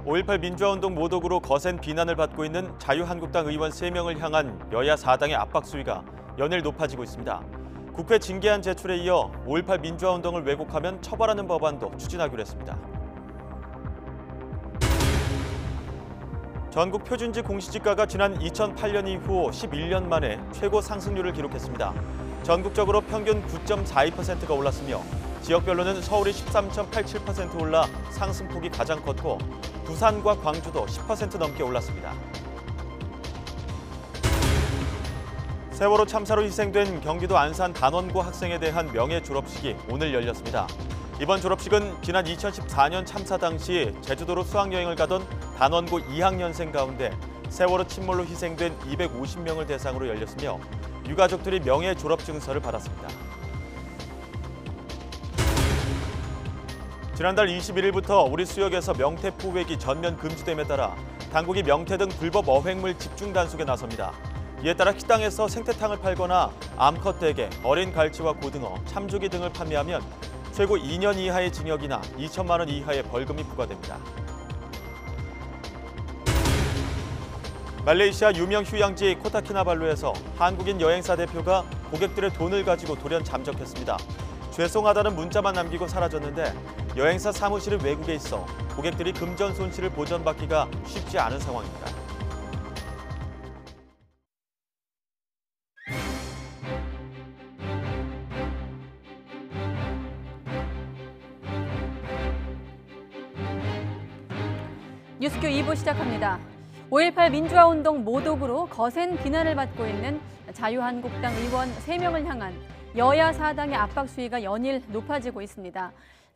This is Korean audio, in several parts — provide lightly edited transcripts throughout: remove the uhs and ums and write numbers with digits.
5.18 민주화운동 모독으로 거센 비난을 받고 있는 자유한국당 의원 3명을 향한 여야 4당의 압박 수위가 연일 높아지고 있습니다. 국회 징계안 제출에 이어 5.18 민주화운동을 왜곡하면 처벌하는 법안도 추진하기로 했습니다. 전국 표준지 공시지가가 지난 2008년 이후 11년 만에 최고 상승률을 기록했습니다. 전국적으로 평균 9.42%가 올랐으며 지역별로는 서울이 13.87% 올라 상승폭이 가장 컸고 부산과 광주도 10% 넘게 올랐습니다. 세월호 참사로 희생된 경기도 안산 단원고 학생에 대한 명예 졸업식이 오늘 열렸습니다. 이번 졸업식은 지난 2014년 참사 당시 제주도로 수학여행을 가던 단원고 2학년생 가운데 세월호 침몰로 희생된 250명을 대상으로 열렸으며 유가족들이 명예 졸업 증서를 받았습니다. 지난달 21일부터 우리 수역에서 명태 포획이 전면 금지됨에 따라 당국이 명태 등 불법 어획물 집중 단속에 나섭니다. 이에 따라 식당에서 생태탕을 팔거나 암컷 대게, 어린 갈치와 고등어, 참조기 등을 판매하면 최고 2년 이하의 징역이나 2천만 원 이하의 벌금이 부과됩니다. 말레이시아 유명 휴양지 코타키나발루에서 한국인 여행사 대표가 고객들의 돈을 가지고 돌연 잠적했습니다. 죄송하다는 문자만 남기고 사라졌는데 여행사 사무실은 외국에 있어 고객들이 금전 손실을 보전받기가 쉽지 않은 상황입니다. 뉴스큐 2부 시작합니다. 5.18 민주화운동 모독으로 거센 비난을 받고 있는 자유한국당 의원 3명을 향한 여야 4당의 압박 수위가 연일 높아지고 있습니다.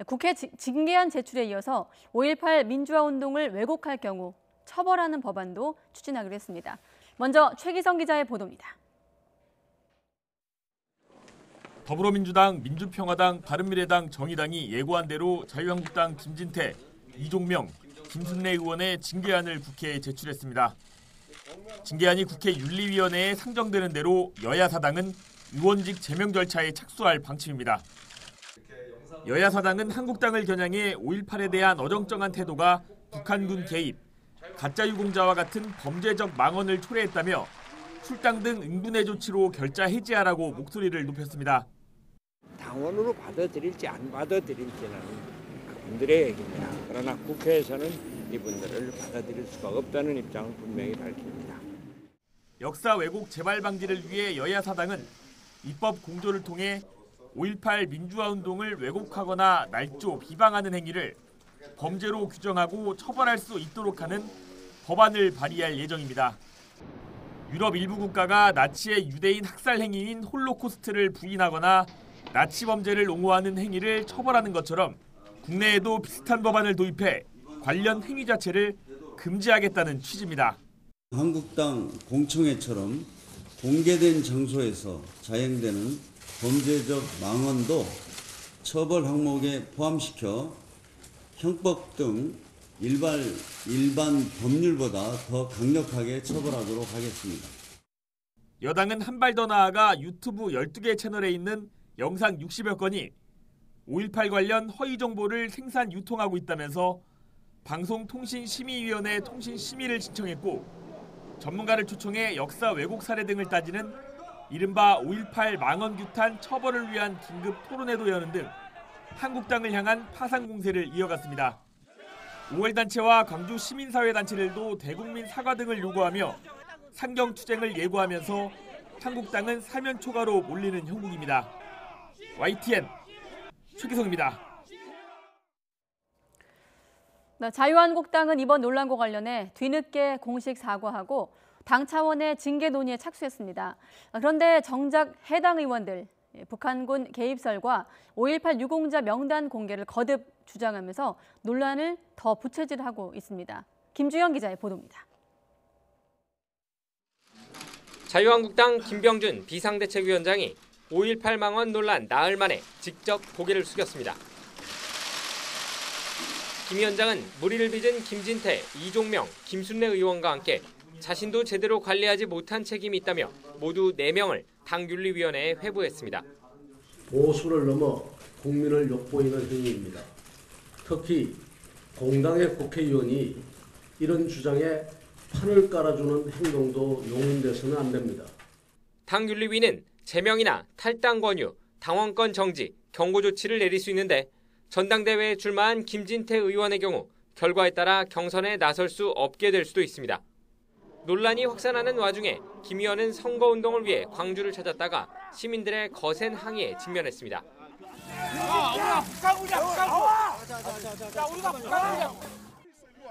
국회 징계안 제출에 이어서 5.18 민주화운동을 왜곡할 경우 처벌하는 법안도 추진하기로 했습니다. 먼저 최기성 기자의 보도입니다. 더불어민주당, 민주평화당, 바른미래당, 정의당이 예고한 대로 자유한국당 김진태, 이종명, 김순례 의원의 징계안을 국회에 제출했습니다. 징계안이 국회 윤리위원회에 상정되는 대로 여야 4당은 의원직 제명 절차에 착수할 방침입니다. 여야 4당은 한국당을 겨냥해 5.18에 대한 어정쩡한 태도가 북한군 개입, 가짜 유공자와 같은 범죄적 망언을 초래했다며 출당 등 응분의 조치로 결자 해지하라고 목소리를 높였습니다. 당원으로 받아들일지 안 받아들일지는 그분들의 얘기입니다. 그러나 국회에서는 이분들을 받아들일 수가 없다는 입장을 분명히 밝힙니다. 역사 왜곡 재발 방지를 위해 여야 4당은 입법 공조를 통해 5.18 민주화운동을 왜곡하거나 날조, 비방하는 행위를 범죄로 규정하고 처벌할 수 있도록 하는 법안을 발의할 예정입니다. 유럽 일부 국가가 나치의 유대인 학살 행위인 홀로코스트를 부인하거나 나치 범죄를 옹호하는 행위를 처벌하는 것처럼 국내에도 비슷한 법안을 도입해 관련 행위 자체를 금지하겠다는 취지입니다. 한국당 공청회처럼 공개된 장소에서 자행되는 범죄적 망언도 처벌 항목에 포함시켜 형법 등 일반 법률보다 더 강력하게 처벌하도록 하겠습니다. 여당은 한 발 더 나아가 유튜브 12개 채널에 있는 영상 60여 건이 5.18 관련 허위 정보를 생산 유통하고 있다면서 방송통신심의위원회 통신심의를 신청했고 전문가를 초청해 역사 왜곡 사례 등을 따지는 이른바 5.18 망언 규탄 처벌을 위한 긴급 토론회도 여는 등 한국당을 향한 파상 공세를 이어갔습니다. 5월단체와 광주 시민사회단체들도 대국민 사과 등을 요구하며 상경투쟁을 예고하면서 한국당은 사면 초과로 몰리는 형국입니다. YTN 최기성입니다. 자유한국당은 이번 논란과 관련해 뒤늦게 공식 사과하고 당 차원의 징계 논의에 착수했습니다. 그런데 정작 해당 의원들 북한군 개입설과 5.18 유공자 명단 공개를 거듭 주장하면서 논란을 더 부채질하고 있습니다. 김주영 기자의 보도입니다. 자유한국당 김병준 비상대책위원장이 5.18 망언 논란 나흘 만에 직접 고개를 숙였습니다. 김 위원장은 물의를 빚은 김진태, 이종명, 김순례 의원과 함께 자신도 제대로 관리하지 못한 책임이 있다며 모두 4명을 당윤리위원회에 회부했습니다. 보수를 넘어 국민을 욕보이는 행위입니다. 특히 공당의 국회의원이 이런 주장에 판을 깔아주는 행동도 용인돼서는 안 됩니다. 당윤리위는 제명이나 탈당 권유, 당원권 정지, 경고 조치를 내릴 수 있는데 전당대회에 출마한 김진태 의원의 경우 결과에 따라 경선에 나설 수 없게 될 수도 있습니다. 논란이 확산하는 와중에 김 의원은 선거운동을 위해 광주를 찾았다가 시민들의 거센 항의에 직면했습니다.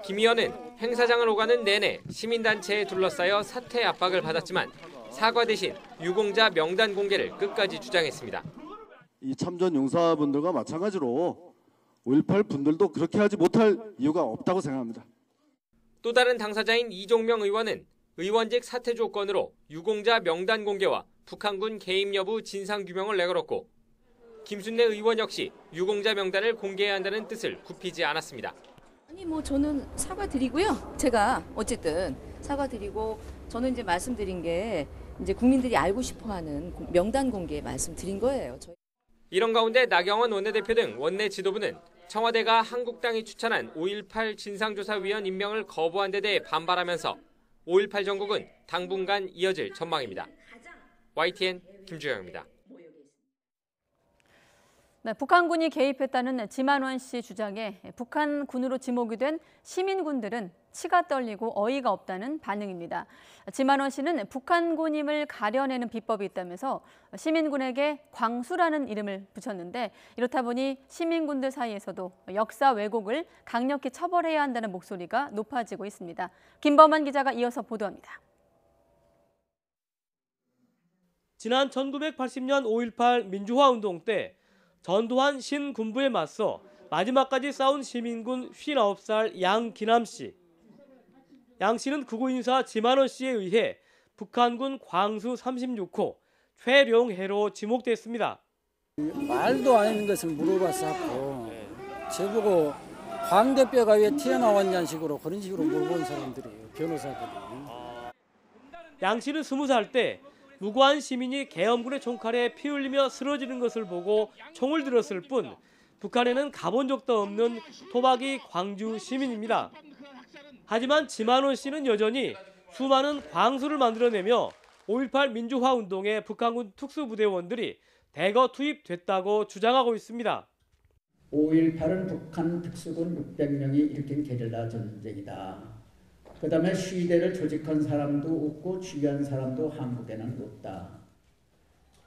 김 의원은 행사장을 오가는 내내 시민단체에 둘러싸여 사퇴 압박을 받았지만 사과 대신 유공자 명단 공개를 끝까지 주장했습니다. 이 참전 용사분들과 마찬가지로 5.18 분들도 그렇게 하지 못할 이유가 없다고 생각합니다. 또 다른 당사자인 이종명 의원은 의원직 사퇴 조건으로 유공자 명단 공개와 북한군 개입 여부 진상규명을 내걸었고 김순례 의원 역시 유공자 명단을 공개해야 한다는 뜻을 굽히지 않았습니다. 아니 저는 사과드리고요. 제가 어쨌든 사과드리고 저는 이제 말씀드린 게 이제 국민들이 알고 싶어하는 명단 공개 말씀드린 거예요. 이런 가운데 나경원 원내대표 등 원내 지도부는 청와대가 한국당이 추천한 5.18 진상조사위원 임명을 거부한 데 대해 반발하면서 5.18 정국은 당분간 이어질 전망입니다. YTN 김주영입니다. 네, 북한군이 개입했다는 지만원 씨 주장에 북한군으로 지목이 된 시민군들은 치가 떨리고 어이가 없다는 반응입니다. 지만원 씨는 북한군임을 가려내는 비법이 있다면서 시민군에게 광수라는 이름을 붙였는데 이렇다 보니 시민군들 사이에서도 역사 왜곡을 강력히 처벌해야 한다는 목소리가 높아지고 있습니다. 김범한 기자가 이어서 보도합니다. 지난 1980년 5.18 민주화운동 때 전두환 신군부에 맞서 마지막까지 싸운 시민군 59살 양기남 씨. 양 씨는 극우인사 지만원 씨에 의해 북한군 광수 36호 최룡해로 지목됐습니다. 말도 안 하는 것을 물어봤었고 저보고 광대뼈가 왜 튀어나왔냐는 식으로 그런 식으로 물어본 사람들이에요. 변호사들이. 양 씨는 20살 때 무고한 시민이 계엄군의 총칼에 피 흘리며 쓰러지는 것을 보고 총을 들었을 뿐 북한에는 가본 적도 없는 토박이 광주 시민입니다. 하지만 지만원 씨는 여전히 수많은 광수를 만들어내며 5.18 민주화운동에 북한군 특수부대원들이 대거 투입됐다고 주장하고 있습니다. 5.18은 북한 특수군 600명이 일으킨 게릴라 전쟁이다. 그 다음에 시대를 조직한 사람도 없고 주의한 사람도 한국에는 없다.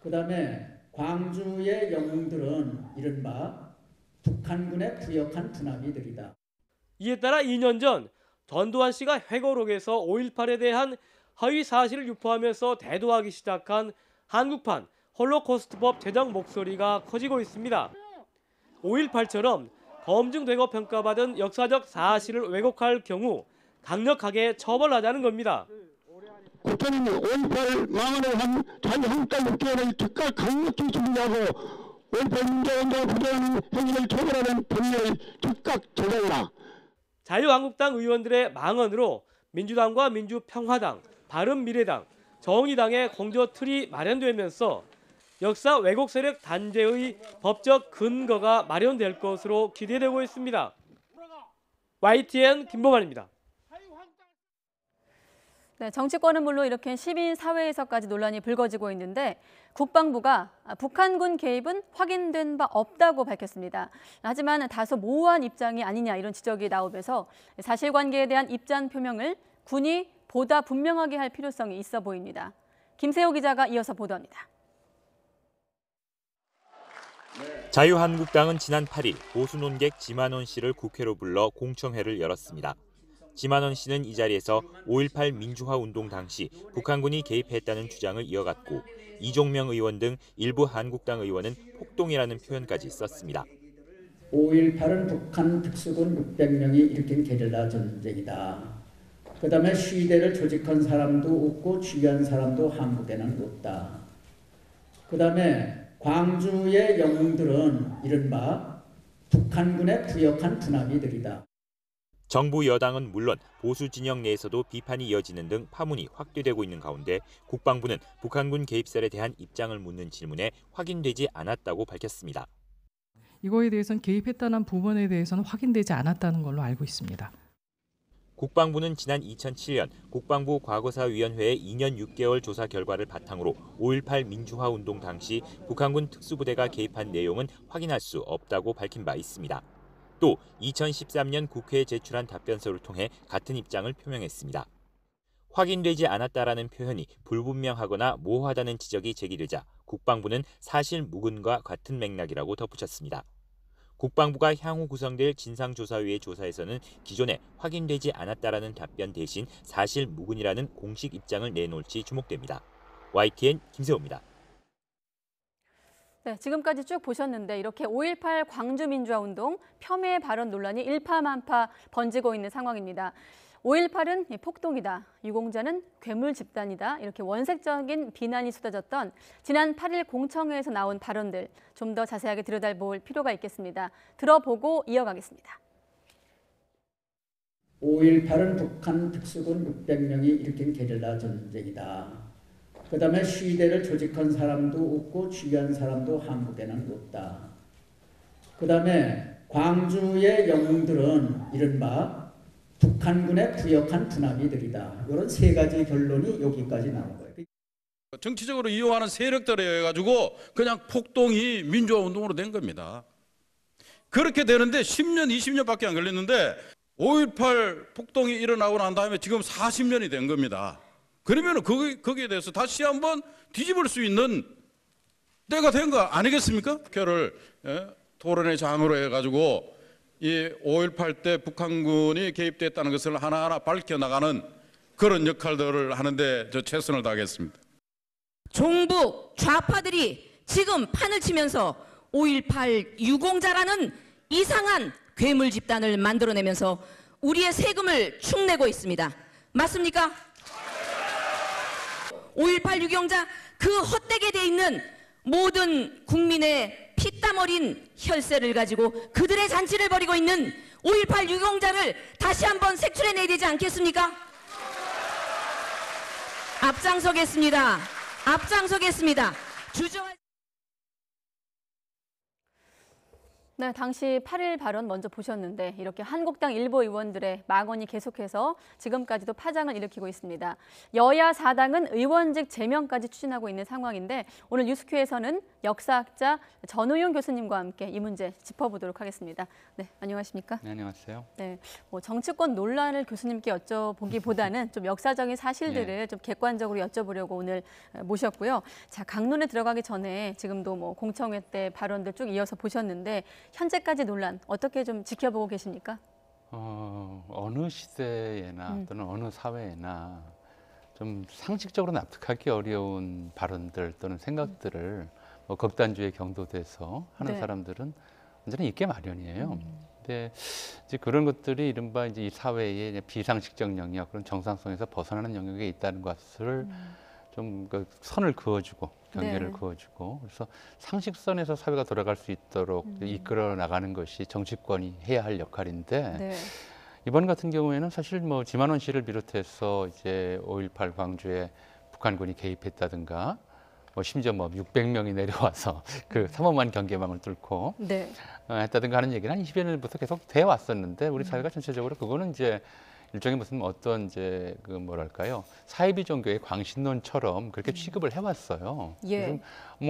그 다음에 광주의 영웅들은 이른바 북한군에 부역한 분화기들이다. 이에 따라 2년 전 전두환 씨가 회고록에서 5.18에 대한 허위 사실을 유포하면서 대도하기 시작한 한국판 홀로코스트법 제정 목소리가 커지고 있습니다. 5.18처럼 검증되고 평가받은 역사적 사실을 왜곡할 경우 강력하게 처벌하자는 겁니다. 국회는 5.18 망언을 한 자유한국당 국회의원의 즉각 강력히 중지하고 5.18 민주화운동을 부정하는 행위를 처벌하는 법령을 즉각 제정하라. 자유한국당 의원들의 망언으로 민주당과 민주평화당, 바른미래당, 정의당의 공조 틀이 마련되면서 역사 왜곡 세력 단죄의 법적 근거가 마련될 것으로 기대되고 있습니다. YTN 김범환입니다. 네, 정치권은 물론 이렇게 시민사회에서까지 논란이 불거지고 있는데 국방부가 북한군 개입은 확인된 바 없다고 밝혔습니다. 하지만 다소 모호한 입장이 아니냐 이런 지적이 나오면서 사실관계에 대한 입장 표명을 군이 보다 분명하게 할 필요성이 있어 보입니다. 김세호 기자가 이어서 보도합니다. 자유한국당은 지난 8일 보수 논객 지만원 씨를 국회로 불러 공청회를 열었습니다. 지만원 씨는 이 자리에서 5.18 민주화운동 당시 북한군이 개입했다는 주장을 이어갔고 이종명 의원 등 일부 한국당 의원은 폭동이라는 표현까지 썼습니다. 5.18은 북한 특수군 600명이 일으킨 게릴라 전쟁이다. 그 다음에 시대를 조직한 사람도 없고 주의한 사람도 한국에는 없다. 그 다음에 광주의 영웅들은 이른바 북한군에 부역한 분화기들이다. 정부 여당은 물론 보수 진영 내에서도 비판이 이어지는 등 파문이 확대되고 있는 가운데 국방부는 북한군 개입설에 대한 입장을 묻는 질문에 확인되지 않았다고 밝혔습니다. 이거에 대해서는 개입했다는 부분에 대해서는 확인되지 않았다는 걸로 알고 있습니다. 국방부는 지난 2007년 국방부 과거사위원회의 2년 6개월 조사 결과를 바탕으로 5.18 민주화 운동 당시 북한군 특수부대가 개입한 내용은 확인할 수 없다고 밝힌 바 있습니다. 또 2013년 국회에 제출한 답변서를 통해 같은 입장을 표명했습니다. 확인되지 않았다라는 표현이 불분명하거나 모호하다는 지적이 제기되자 국방부는 사실 무근과 같은 맥락이라고 덧붙였습니다. 국방부가 향후 구성될 진상조사위의 조사에서는 기존에 확인되지 않았다라는 답변 대신 사실 무근이라는 공식 입장을 내놓을지 주목됩니다. YTN 김세호입니다. 네, 지금까지 쭉 보셨는데 이렇게 5.18 광주민주화운동 폄훼 발언 논란이 일파만파 번지고 있는 상황입니다. 5.18은 폭동이다, 유공자는 괴물 집단이다, 이렇게 원색적인 비난이 쏟아졌던 지난 8일 공청회에서 나온 발언들 좀 더 자세하게 들여다볼 필요가 있겠습니다. 들어보고 이어가겠습니다. 5.18은 북한 특수군 600명이 일으킨 게릴라 전쟁이다. 그다음에 시위대를 조직한 사람도 없고 지휘한 사람도 한국에는 없다. 그다음에 광주의 영웅들은 이른바 북한군의 부역한 분화기들이다. 이런 세 가지 결론이 여기까지 나온 거예요. 정치적으로 이용하는 세력들에 가지고 그냥 폭동이 민주화 운동으로 된 겁니다. 그렇게 되는데 10년, 20년밖에 안 걸렸는데 5.18 폭동이 일어나고 난 다음에 지금 40년이 된 겁니다. 그러면 거기에 대해서 다시 한번 뒤집을 수 있는 때가 된 거 아니겠습니까? 국회를 토론의 장으로 해가지고 이 5.18 때 북한군이 개입됐다는 것을 하나하나 밝혀나가는 그런 역할들을 하는데 저 최선을 다하겠습니다. 종북 좌파들이 지금 판을 치면서 5.18 유공자라는 이상한 괴물 집단을 만들어내면서 우리의 세금을 축내고 있습니다. 맞습니까? 5.18 유공자 그 헛되게 돼 있는 모든 국민의 피땀 어린 혈세를 가지고 그들의 잔치를 벌이고 있는 5.18 유공자를 다시 한번 색출해내야 되지 않겠습니까? 앞장서겠습니다. 앞장서겠습니다. 주저할... 네, 당시 8일 발언 먼저 보셨는데 이렇게 한국당 일부 의원들의 망언이 계속해서 지금까지도 파장을 일으키고 있습니다. 여야 4당은 의원직 제명까지 추진하고 있는 상황인데 오늘 뉴스큐에서는 역사학자 전우용 교수님과 함께 이 문제 짚어보도록 하겠습니다. 네, 안녕하십니까? 네, 안녕하세요. 네, 정치권 논란을 교수님께 여쭤보기보다는 좀 역사적인 사실들을 네. 좀 객관적으로 여쭤보려고 오늘 모셨고요. 자, 강론에 들어가기 전에 지금도 공청회 때 발언들 쭉 이어서 보셨는데 현재까지 논란 어떻게 좀 지켜보고 계십니까? 어느 시대에나 또는 어느 사회에나 좀 상식적으로 납득하기 어려운 발언들 또는 생각들을 극단주의에 경도돼서 하는 네. 사람들은 언제나 있게 마련이에요. 근데 이제 그런 것들이 이른바 이제 이 사회의 비상식적 영역, 그런 정상성에서 벗어나는 영역에 있다는 것을 좀 그 선을 그어주고 경계를 네. 그어주고 그래서 상식선에서 사회가 돌아갈 수 있도록 이끌어 나가는 것이 정치권이 해야 할 역할인데 네. 이번 같은 경우에는 사실 지만원 씨를 비롯해서 이제 5.18 광주에 북한군이 개입했다든가 심지어 600명이 내려와서 그 300만 경계망을 뚫고 네. 했다든가 하는 얘기는 한 20여 년부터 계속 돼 왔었는데 우리 사회가 전체적으로 그거는 이제 일종의 무슨 어떤 이제 그 뭐랄까요 사이비 종교의 광신론처럼 그렇게 취급을 해왔어요. 예.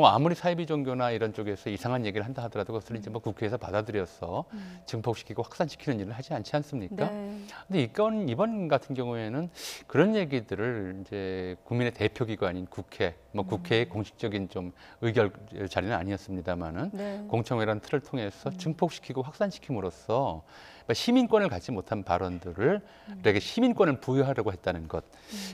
아무리 사이비 종교나 이런 쪽에서 이상한 얘기를 한다 하더라도 그것을 이제 국회에서 받아들여서 증폭시키고 확산시키는 일을 하지 않지 않습니까? 네. 근데 이번 같은 경우에는 그런 얘기들을 이제 국민의 대표기관인 국회, 국회의 공식적인 좀 의결 자리는 아니었습니다만은 네. 공청회라는 틀을 통해서 증폭시키고 확산시킴으로써 시민권을 갖지 못한 발언들을 우리에게 시민권을 부여하려고 했다는 것,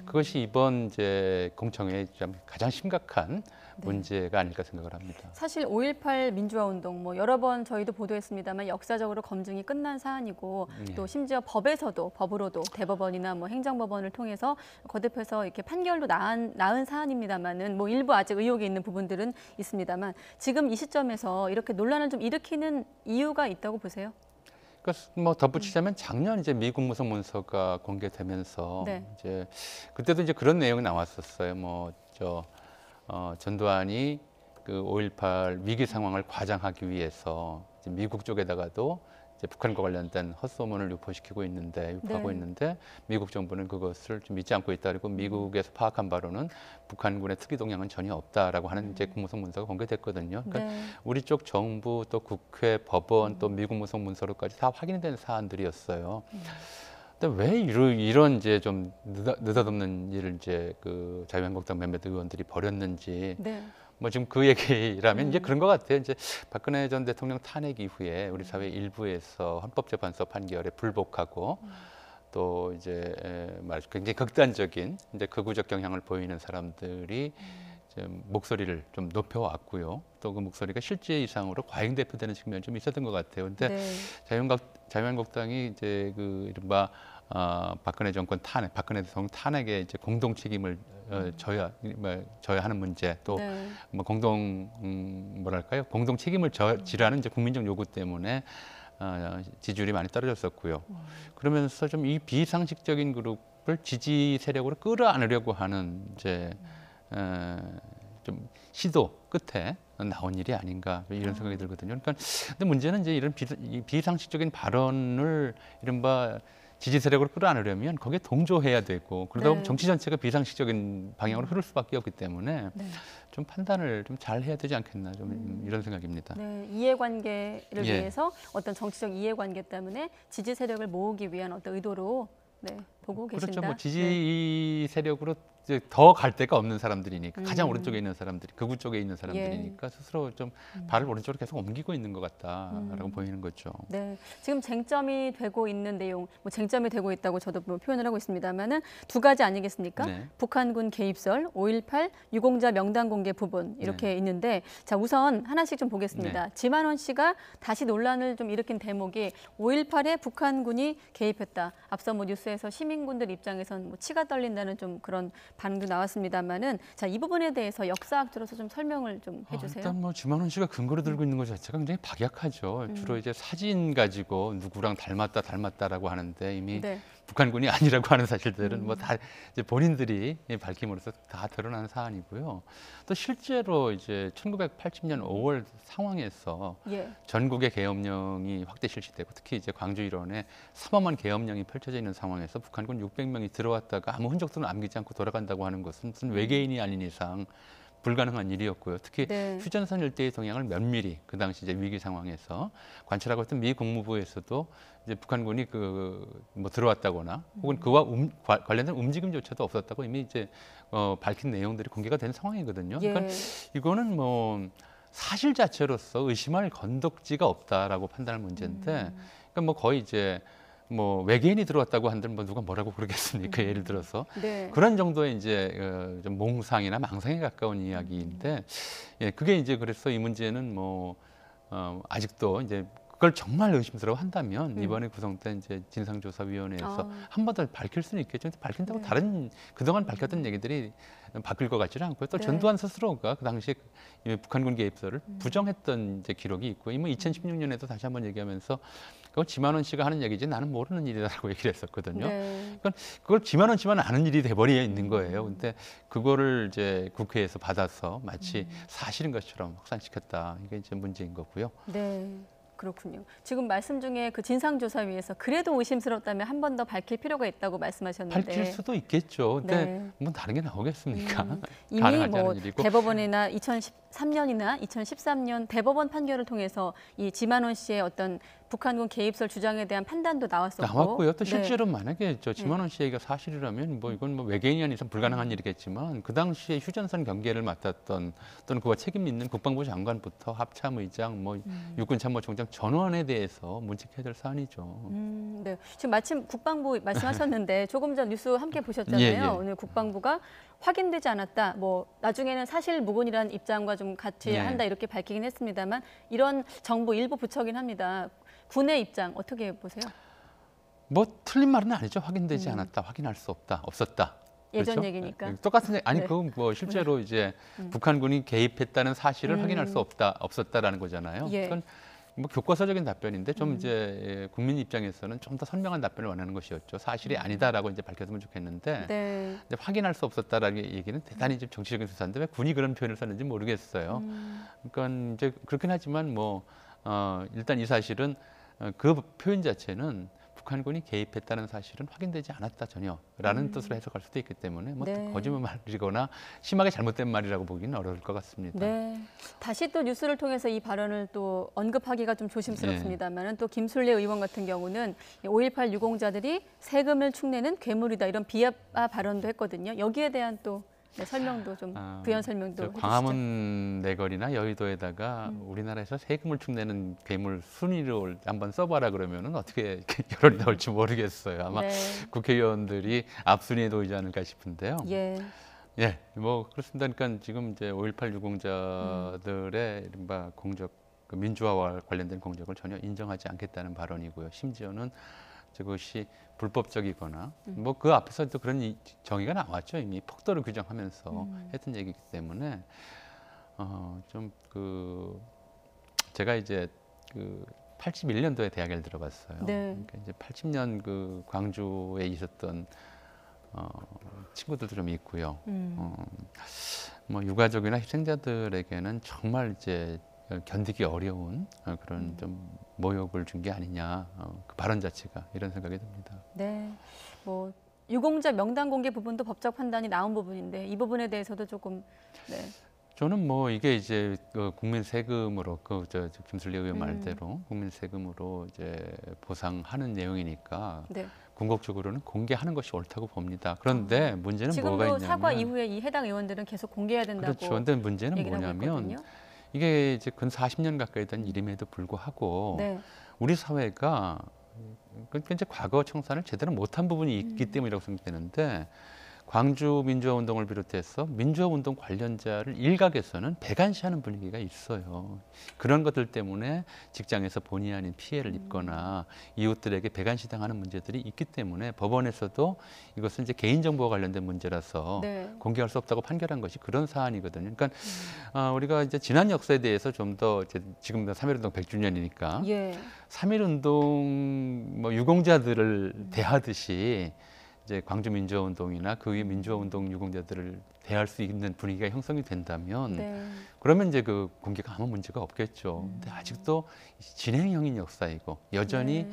그것이 이번 이제 공청회의 좀 가장 심각한 문제가 아닐까 생각을 합니다. 사실 5.18 민주화운동 여러 번 저희도 보도했습니다만 역사적으로 검증이 끝난 사안이고 또 심지어 법으로도 대법원이나 행정법원을 통해서 거듭해서 이렇게 판결도 나은 사안입니다만은 일부 아직 의혹이 있는 부분들은 있습니다만 지금 이 시점에서 이렇게 논란을 좀 일으키는 이유가 있다고 보세요? 그러니까 덧붙이자면 작년 이제 미국 무성 문서가 공개되면서 네. 이제 그때도 이제 그런 내용이 나왔었어요. 전두환이 그 5.18 위기 상황을 과장하기 위해서 이제 미국 쪽에다가도 이제 북한과 관련된 헛소문을 유포하고 네. 있는데 미국 정부는 그것을 좀 믿지 않고 있다. 그리고 미국에서 파악한 바로는 북한군의 특이 동향은 전혀 없다라고 하는 이제 국무성 문서가 공개됐거든요. 그러니까 네. 우리 쪽 정부 또 국회, 법원 또 미국 무성 문서로까지 다 확인된 사안들이었어요. 근데 왜 이런 이제 좀 느닷없는 일을 이제 그 자유한국당 몇몇 의원들이 벌였는지. 네. 뭐 지금 그 얘기라면 이제 그런 것 같아요. 이제 박근혜 전 대통령 탄핵 이후에 우리 사회 일부에서 헌법재판소 판결에 불복하고 또 이제 말하자면 굉장히 극단적인 이제 극우적 경향을 보이는 사람들이 좀 목소리를 좀 높여왔고요. 또 그 목소리가 실제 이상으로 과잉대표되는 측면이 좀 있었던 것 같아요. 근데 네. 자유한국당이 이제 그 이른바 박근혜 정권 탄핵, 박근혜 대통령 탄핵에 이제 공동 책임을 져야 하는 문제, 또 네. 뭐 뭐랄까요, 공동 책임을 지라는 이제 국민적 요구 때문에 지지율이 많이 떨어졌었고요. 그러면서 좀 이 비상식적인 그룹을 지지 세력으로 끌어안으려고 하는 이제 좀 시도 끝에 나온 일이 아닌가 이런 생각이 들거든요. 그러니까 근데 문제는 이제 이런 비상식적인 발언을 이른바 지지 세력으로 끌어안으려면 거기에 동조해야 되고 그러다 보면 네. 정치 전체가 비상식적인 방향으로 흐를 수밖에 없기 때문에 네. 좀 판단을 좀 잘 해야 되지 않겠나 좀 이런 생각입니다. 네, 이해관계를 예. 위해서 어떤 정치적 이해관계 때문에 지지 세력을 모으기 위한 어떤 의도로 네, 보고 계신다. 그렇죠. 뭐 지지 세력으로 더 갈 데가 없는 사람들이니까 가장 오른쪽에 있는 사람들이 극우 쪽에 있는 사람들이니까 스스로 좀 발을 오른쪽으로 계속 옮기고 있는 것 같다라고 보이는 거죠. 네, 지금 쟁점이 되고 있는 내용, 뭐 쟁점이 되고 있다고 저도 뭐 표현을 하고 있습니다만은 두 가지 아니겠습니까? 네. 북한군 개입설, 5.18 유공자 명단 공개 부분 이렇게 있는데, 자 우선 하나씩 좀 보겠습니다. 네. 지만원 씨가 다시 논란을 좀 일으킨 대목이 5.18에 북한군이 개입했다. 앞서 뭐 뉴스에서 시민군들 입장에선 뭐 치가 떨린다는 좀 그런 반응도 나왔습니다만은, 자 이 부분에 대해서 역사학자로서 좀 설명을 좀 해주세요. 일단 뭐 지만원 씨가 근거로 들고 있는 것 자체가 굉장히 박약하죠. 주로 이제 사진 가지고 누구랑 닮았다라고 하는데 이미 네. 북한군이 아니라고 하는 사실들은 뭐 다 이제 본인들이 밝힘으로써 다 드러난 사안이고요. 또 실제로 이제 1980년 5월 상황에서 예. 전국의 계엄령이 확대 실시되고 특히 이제 광주 일원에 삼엄한 계엄령이 펼쳐져 있는 상황에서 북한군 600명이 들어왔다가 아무 흔적도 남기지 않고 돌아간다고 하는 것은 무슨 외계인이 아닌 이상 불가능한 일이었고요. 특히 네. 휴전선 일대의 동향을 면밀히 그 당시 이제 위기 상황에서 관찰하고 있던 미 국무부에서도 이제 북한군이 뭐 들어왔다거나 혹은 그와 관련된 움직임조차도 없었다고 이미 이제 밝힌 내용들이 공개가 된 상황이거든요. 예. 그러니까 이거는 뭐 사실 자체로서 의심할 건덕지가 없다라고 판단할 문제인데, 그러니까 뭐 거의 이제 뭐 외계인이 들어왔다고 한들 뭐 누가 뭐라고 그러겠습니까? 예를 들어서 네. 그런 정도의 이제 좀 몽상이나 망상에 가까운 이야기인데, 예, 그게 이제 그래서 이 문제는 뭐 아직도 이제 그걸 정말 의심스러워한다면 이번에 구성된 이제 진상조사위원회에서 한 번 더 밝힐 수는 있겠죠. 근데 밝힌다고 네. 다른 그동안 밝혔던 얘기들이 바뀔 것 같지는 않고요. 또 네. 전두환 스스로가 그 당시에 북한군 개입설을 부정했던 이제 기록이 있고, 이미 2016년에도 다시 한번 얘기하면서 그건 지만원 씨가 하는 얘기지 나는 모르는 일이다라고 얘기를 했었거든요. 네. 그건 그걸 지만원 씨만 아는 일이 돼버려 있는 거예요. 근데 그거를 이제 국회에서 받아서 마치 사실인 것처럼 확산시켰다. 이게 이제 문제인 거고요. 네. 그렇군요. 지금 말씀 중에 그 진상조사위에서 그래도 의심스럽다면 한 번 더 밝힐 필요가 있다고 말씀하셨는데. 밝힐 수도 있겠죠. 근데 네. 뭐 다른 게 나오겠습니까? 이미 가능하지 뭐 않은 일이고. 대법원이나 2013년이나 2013년 대법원 판결을 통해서 이 지만원 씨의 어떤 북한군 개입설 주장에 대한 판단도 나왔었고. 나왔고요. 또 네. 실제로 만약에 저 지만원 씨 얘기가 사실이라면 뭐 이건 뭐 외계인이 아니선 불가능한 일이겠지만 그 당시에 휴전선 경계를 맡았던 또는 그와 책임 있는 국방부 장관부터 합참의장, 뭐 육군참모총장 전원에 대해서 문책해야 될 사안이죠. 네. 지금 마침 국방부 말씀하셨는데 조금 전 뉴스 함께 보셨잖아요. 예, 예. 오늘 국방부가 확인되지 않았다. 뭐 나중에는 사실 무근이라는 입장과 좀 같이 예. 한다 이렇게 밝히긴 했습니다만, 이런 정부 일부 부처긴 합니다. 군의 입장 어떻게 보세요? 뭐 틀린 말은 아니죠. 확인되지 않았다, 확인할 수 없다, 없었다. 예전 그렇죠? 얘기니까. 똑같은 얘기. 아니 네. 그건 뭐 실제로 이제 북한군이 개입했다는 사실을 확인할 수 없었다라는 거잖아요. 예. 그건 뭐 교과서적인 답변인데 좀 이제 국민 입장에서는 좀 더 선명한 답변을 원하는 것이었죠. 사실이 아니다라고 이제 밝혔으면 좋겠는데, 네. 근데 확인할 수 없었다라는 얘기는 대단히 좀 정치적인 수사인데 왜 군이 그런 표현을 썼는지 모르겠어요. 그러니까 이제 그렇긴 하지만 뭐 일단 이 사실은 그 표현 자체는 북한군이 개입했다는 사실은 확인되지 않았다 전혀라는 뜻으로 해석할 수도 있기 때문에 뭐 네. 거짓말이거나 심하게 잘못된 말이라고 보기는 어려울 것 같습니다. 네. 다시 또 뉴스를 통해서 이 발언을 또 언급하기가 좀 조심스럽습니다만은 또 김술래 의원 같은 경우는 5.18 유공자들이 세금을 축내는 괴물이다 이런 비하 발언도 했거든요. 여기에 대한 또 설명도 좀 부연 설명도 해주시죠. 광화문 내거리나 여의도에다가 우리나라에서 세금을 축내는 괴물 순위를 한번 써봐라 그러면은 어떻게 여론이 나올지 모르겠어요. 아마 네. 국회의원들이 앞순위에 놓이지 않을까 싶은데요. 예. 예, 뭐 그렇습니다. 그러니까 지금 이제 5.18 유공자들의 이른바 공적, 그 민주화와 관련된 공적을 전혀 인정하지 않겠다는 발언이고요. 심지어는 그것이 불법적이거나 뭐 그 앞에서도 그런 정의가 나왔죠. 이미 폭도를 규정하면서 했던 얘기이기 때문에 좀 그 제가 이제 그 81년도에 대학을 들어봤어요. 네. 그러니까 이제 80년 그 광주에 있었던 친구들도 좀 있고요. 뭐 유가족이나 희생자들에게는 정말 이제 견디기 어려운 그런 좀 모욕을 준 게 아니냐 그 발언 자체가 이런 생각이 듭니다. 네, 뭐 유공자 명단 공개 부분도 법적 판단이 나온 부분인데 이 부분에 대해서도 조금 네. 저는 뭐 이게 이제 그 국민 세금으로 저 김술래 의원 말대로 국민 세금으로 이제 보상하는 내용이니까 네. 궁극적으로는 공개하는 것이 옳다고 봅니다. 그런데 문제는 뭐가 지금도 있냐면 사과 이후에 이 해당 의원들은 계속 공개해야 된다고. 그렇죠. 그런데 문제는 뭐냐면 이게 이제 근 40년 가까이 된 일임에도 불구하고 네. 우리 사회가 이제 과거 청산을 제대로 못한 부분이 있기 때문이라고 생각되는데 광주 민주화운동을 비롯해서 민주화운동 관련자를 일각에서는 배관시하는 분위기가 있어요. 그런 것들 때문에 직장에서 본의 아닌 피해를 입거나 이웃들에게 배관시당하는 문제들이 있기 때문에 법원에서도 이것은 이제 개인정보와 관련된 문제라서 네. 공개할 수 없다고 판결한 것이 그런 사안이거든요. 그러니까 우리가 이제 지난 역사에 대해서 좀 더 지금 3.1운동 100주년이니까 예. 3.1운동 뭐 유공자들을 대하듯이 이제 광주 민주화운동이나 그 위에 민주화운동 유공자들을 대할 수 있는 분위기가 형성이 된다면 네. 그러면 이제 그 공개가 아무 문제가 없겠죠. 근데 아직도 진행형인 역사이고 여전히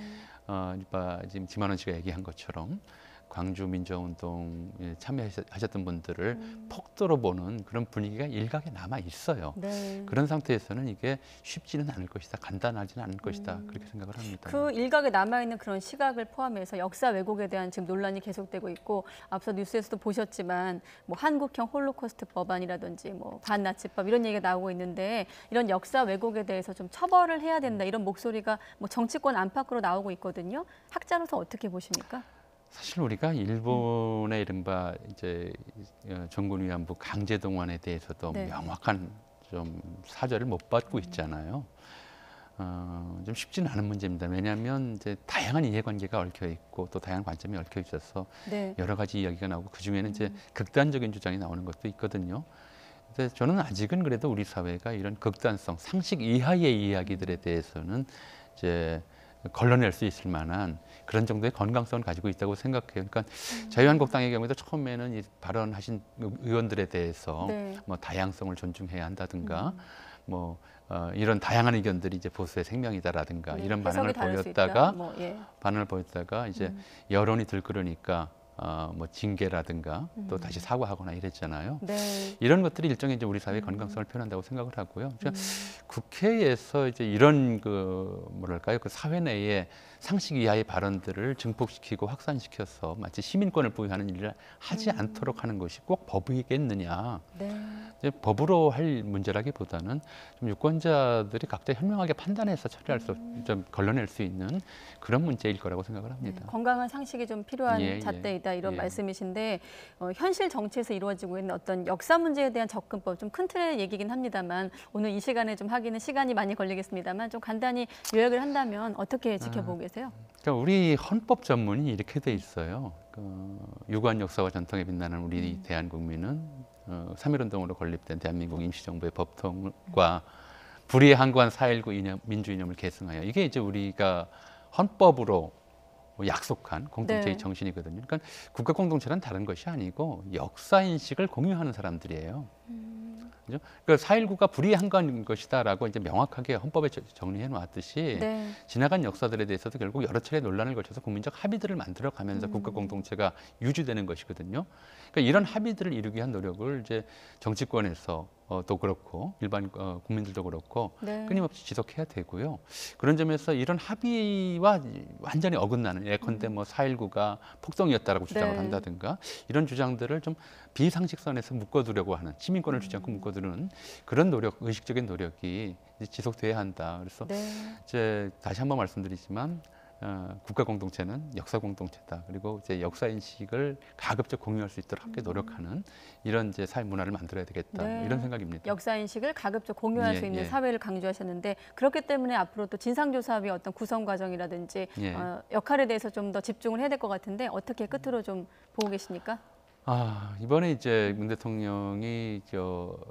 지금 지만원 씨가 얘기한 것처럼 광주 민주화운동에 참여하셨던 분들을 폭도로 보는 그런 분위기가 일각에 남아 있어요. 네. 그런 상태에서는 이게 쉽지는 않을 것이다, 간단하지는 않을 것이다 그렇게 생각을 합니다. 그 일각에 남아있는 그런 시각을 포함해서 역사 왜곡에 대한 지금 논란이 계속되고 있고 앞서 뉴스에서도 보셨지만 뭐 한국형 홀로코스트 법안이라든지 뭐 반나치법 이런 얘기가 나오고 있는데 이런 역사 왜곡에 대해서 좀 처벌을 해야 된다 이런 목소리가 뭐 정치권 안팎으로 나오고 있거든요. 학자로서 어떻게 보십니까? 사실 우리가 일본의 이른바 이제 정군 위안부 강제 동원에 대해서도 네. 명확한 좀 사죄를 못 받고 있잖아요. 좀 쉽지는 않은 문제입니다. 왜냐하면 이제 다양한 이해관계가 얽혀 있고 또 다양한 관점이 얽혀 있어서 네. 여러 가지 이야기가 나오고 그 중에는 이제 극단적인 주장이 나오는 것도 있거든요. 근데 저는 아직은 그래도 우리 사회가 이런 극단성, 상식 이하의 이야기들에 대해서는 이제 걸러낼 수 있을 만한 그런 정도의 건강성을 가지고 있다고 생각해요. 그러니까 자유한국당의 경우에도 처음에는 이 발언하신 의원들에 대해서 네. 뭐 다양성을 존중해야 한다든가 뭐 이런 다양한 의견들이 이제 보수의 생명이다라든가 네, 이런 해석이 반응을 다를 수 보였다가 있다. 뭐, 예. 반응을 보였다가 이제 여론이 들끓으니까 뭐 징계라든가 또 다시 사과하거나 이랬잖아요. 네. 이런 것들이 일종의 이제 우리 사회의 건강성을 표현한다고 생각을 하고요. 그러니까 국회에서 이제 이런 그 뭐랄까요, 그 사회 내에 상식 이하의 발언들을 증폭시키고 확산시켜서 마치 시민권을 부여하는 일을 하지 않도록 하는 것이 꼭 법이겠느냐. 네. 이제 법으로 할 문제라기보다는 좀 유권자들이 각자 현명하게 판단해서 처리할 수, 좀 걸러낼 수 있는 그런 문제일 거라고 생각을 합니다. 네, 건강한 상식이 좀 필요한 예, 잣대이다 이런 예. 말씀이신데 현실 정치에서 이루어지고 있는 어떤 역사 문제에 대한 접근법 좀 큰 틀의 얘기긴 합니다만 오늘 이 시간에 좀 하기는 시간이 많이 걸리겠습니다만 좀 간단히 요약을 한다면 어떻게 지켜보고 계세요? 그러니까 우리 헌법 전문이 이렇게 돼 있어요. 유구한 역사와 전통에 빛나는 우리 대한국민은 3.1운동으로 건립된 대한민국 임시정부의 법통과 불의에 항거한 4.19 민주 이념을 계승하여 이게 이제 우리가 헌법으로 약속한 공동체의 네. 정신이거든요. 그러니까 국가 공동체는 다른 것이 아니고 역사 인식을 공유하는 사람들이에요. 그죠? 그러니까 4.19가 불이한 것이다라고 이제 명확하게 헌법에 정리해 놓았듯이 네. 지나간 역사들에 대해서도 결국 여러 차례 논란을 거쳐서 국민적 합의들을 만들어가면서 국가 공동체가 유지되는 것이거든요. 그러니까 이런 합의들을 이루기 위한 노력을 이제 정치권에서 도 그렇고 일반 국민들도 그렇고 네. 끊임없이 지속해야 되고요. 그런 점에서 이런 합의와 완전히 어긋나는 예컨대 뭐 4.19가 폭동이었다라고 주장을 네. 한다든가 이런 주장들을 좀 비상식선에서 묶어두려고 하는 시민권을 주지 않고 묶어두는 그런 노력, 의식적인 노력이 이제 지속돼야 한다. 그래서 네. 이제 다시 한번 말씀드리지만 국가 공동체는 역사 공동체다. 그리고 이제 역사 인식을 가급적 공유할 수 있도록 함께 노력하는 이런 이제 사회 문화를 만들어야 되겠다. 네. 이런 생각입니다. 역사 인식을 가급적 공유할 예, 수 있는 예. 사회를 강조하셨는데 그렇기 때문에 앞으로 또 진상조사의 어떤 구성 과정이라든지 예. 역할에 대해서 좀 더 집중을 해야 될 것 같은데 어떻게 끝으로 좀 보고 계십니까? 이번에 이제 문 대통령이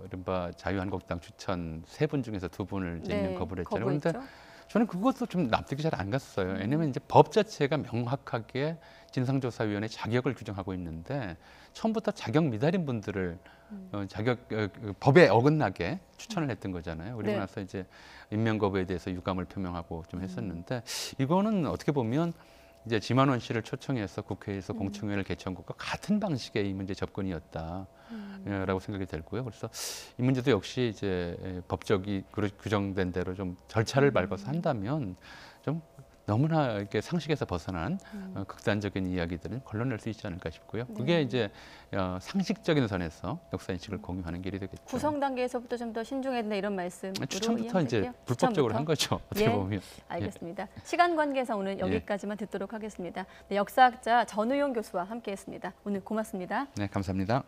이른바 자유한국당 추천 3분 중에서 2분을 이제 네, 임명 거부를 했잖아요. 거부했죠. 그런데 저는 그것도 좀 납득이 잘 안 갔어요. 왜냐하면 이제 법 자체가 명확하게 진상조사위원회 자격을 규정하고 있는데 처음부터 자격 미달인 분들을 법에 어긋나게 추천을 했던 거잖아요. 그리고 네. 나서 이제 임명 거부에 대해서 유감을 표명하고 좀 했었는데 이거는 어떻게 보면 이제 지만원 씨를 초청해서 국회에서 공청회를 개최한 것과 같은 방식의 이 문제 접근이었다라고 생각이 들고요. 그래서 이 문제도 역시 이제 법적이 규정된 대로 좀 절차를 밟아서 한다면 좀 너무나 이렇게 상식에서 벗어난 극단적인 이야기들은 걸러낼 수 있지 않을까 싶고요. 그게 이제 상식적인 선에서 역사 인식을 공유하는 길이 되겠죠. 구성 단계에서부터 좀 더 신중해야 된다 이런 말씀으로 추천부터 이제 이해할게요. 불법적으로 추천부터? 한 거죠. 어떻게 보면. 알겠습니다. 시간 관계상 오늘 여기까지만 듣도록 하겠습니다. 네, 역사학자 전우용 교수와 함께했습니다. 오늘 고맙습니다. 네, 감사합니다.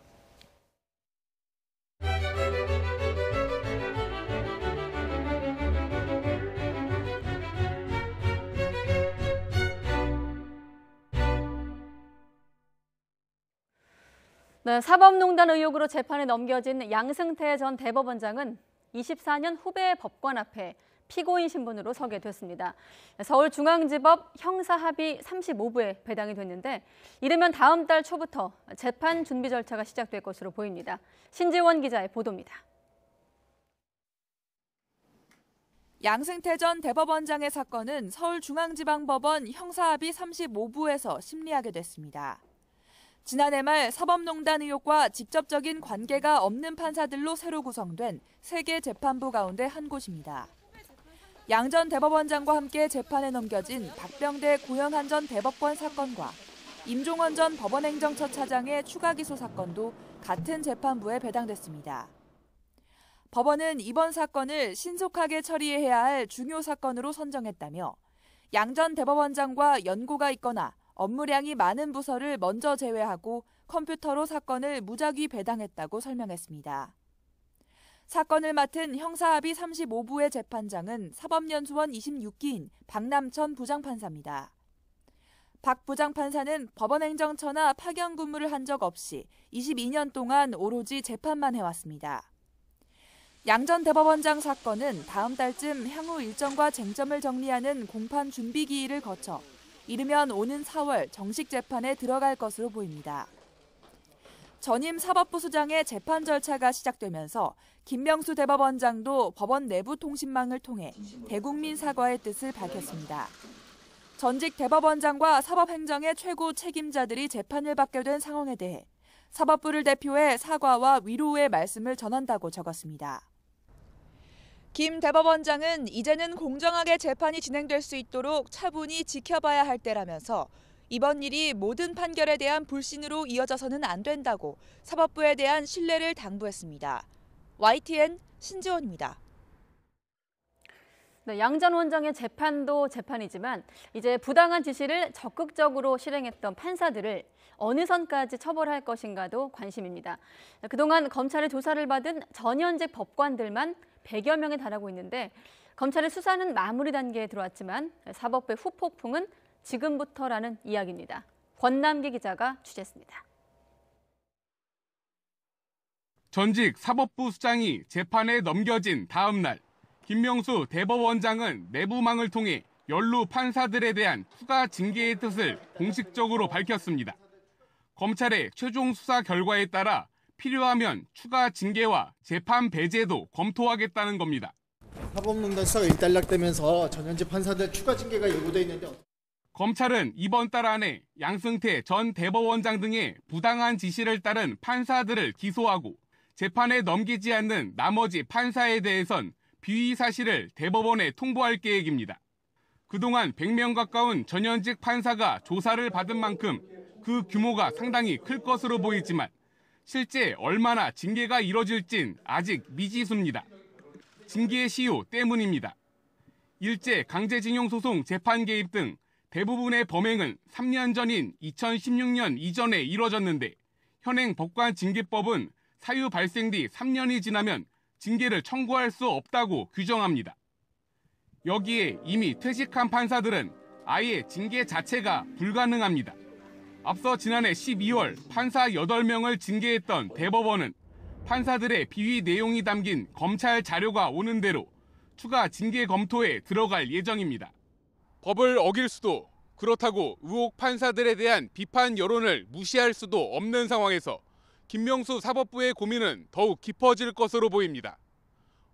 네, 사법농단 의혹으로 재판에 넘겨진 양승태 전 대법원장은 24년 후배 법관 앞에 피고인 신분으로 서게 됐습니다. 서울중앙지법 형사합의 35부에 배당이 됐는데 이르면 다음 달 초부터 재판 준비 절차가 시작될 것으로 보입니다. 신지원 기자의 보도입니다. 양승태 전 대법원장의 사건은 서울중앙지방법원 형사합의 35부에서 심리하게 됐습니다. 지난해 말 사법농단 의혹과 직접적인 관계가 없는 판사들로 새로 구성된 3개 재판부 가운데 한 곳입니다. 양 전 대법원장과 함께 재판에 넘겨진 박병대 고영한 전 대법관 사건과 임종원 전 법원행정처 차장의 추가 기소 사건도 같은 재판부에 배당됐습니다. 법원은 이번 사건을 신속하게 처리해야 할 중요 사건으로 선정했다며 양 전 대법원장과 연고가 있거나 업무량이 많은 부서를 먼저 제외하고 컴퓨터로 사건을 무작위 배당했다고 설명했습니다. 사건을 맡은 형사합의 35부의 재판장은 사법연수원 26기인 박남천 부장판사입니다. 박 부장판사는 법원행정처나 파견 근무를 한 적 없이 22년 동안 오로지 재판만 해왔습니다. 양 전 대법원장 사건은 다음 달쯤 향후 일정과 쟁점을 정리하는 공판 준비 기일을 거쳐 이르면 오는 4월 정식 재판에 들어갈 것으로 보입니다. 전임 사법부 수장의 재판 절차가 시작되면서 김명수 대법원장도 법원 내부 통신망을 통해 대국민 사과의 뜻을 밝혔습니다. 전직 대법원장과 사법행정의 최고 책임자들이 재판을 받게 된 상황에 대해 사법부를 대표해 사과와 위로의 말씀을 전한다고 적었습니다. 김 대법원장은 이제는 공정하게 재판이 진행될 수 있도록 차분히 지켜봐야 할 때라면서 이번 일이 모든 판결에 대한 불신으로 이어져서는 안 된다고 사법부에 대한 신뢰를 당부했습니다. YTN 신지원입니다. 네, 양 전 원장의 재판도 재판이지만 이제 부당한 지시를 적극적으로 실행했던 판사들을 어느 선까지 처벌할 것인가도 관심입니다. 그동안 검찰의 조사를 받은 전현직 법관들만 100여 명에 달하고 있는데 검찰의 수사는 마무리 단계에 들어왔지만 사법부의 후폭풍은 지금부터라는 이야기입니다. 권남기 기자가 취재했습니다. 전직 사법부 수장이 재판에 넘겨진 다음 날 김명수 대법원장은 내부망을 통해 연루 판사들에 대한 추가 징계의 뜻을 공식적으로 밝혔습니다. 검찰의 최종 수사 결과에 따라 필요하면 추가 징계와 재판 배제도 검토하겠다는 겁니다. 사법농단 수사가 일단락되면서 전현직 판사들 추가 징계가 예고돼 있는데 검찰은 이번 달 안에 양승태 전 대법원장 등의 부당한 지시를 따른 판사들을 기소하고 재판에 넘기지 않는 나머지 판사에 대해선 비위 사실을 대법원에 통보할 계획입니다. 그동안 100명 가까운 전현직 판사가 조사를 받은 만큼 그 규모가 상당히 클 것으로 보이지만 실제 얼마나 징계가 이뤄질진 아직 미지수입니다. 징계 시효 때문입니다. 일제 강제징용 소송 재판 개입 등 대부분의 범행은 3년 전인 2016년 이전에 이뤄졌는데 현행 법관징계법은 사유 발생 뒤 3년이 지나면 징계를 청구할 수 없다고 규정합니다. 여기에 이미 퇴직한 판사들은 아예 징계 자체가 불가능합니다. 앞서 지난해 12월 판사 8명을 징계했던 대법원은 판사들의 비위 내용이 담긴 검찰 자료가 오는 대로 추가 징계 검토에 들어갈 예정입니다. 법을 어길 수도 그렇다고 의혹 판사들에 대한 비판 여론을 무시할 수도 없는 상황에서 김명수 사법부의 고민은 더욱 깊어질 것으로 보입니다.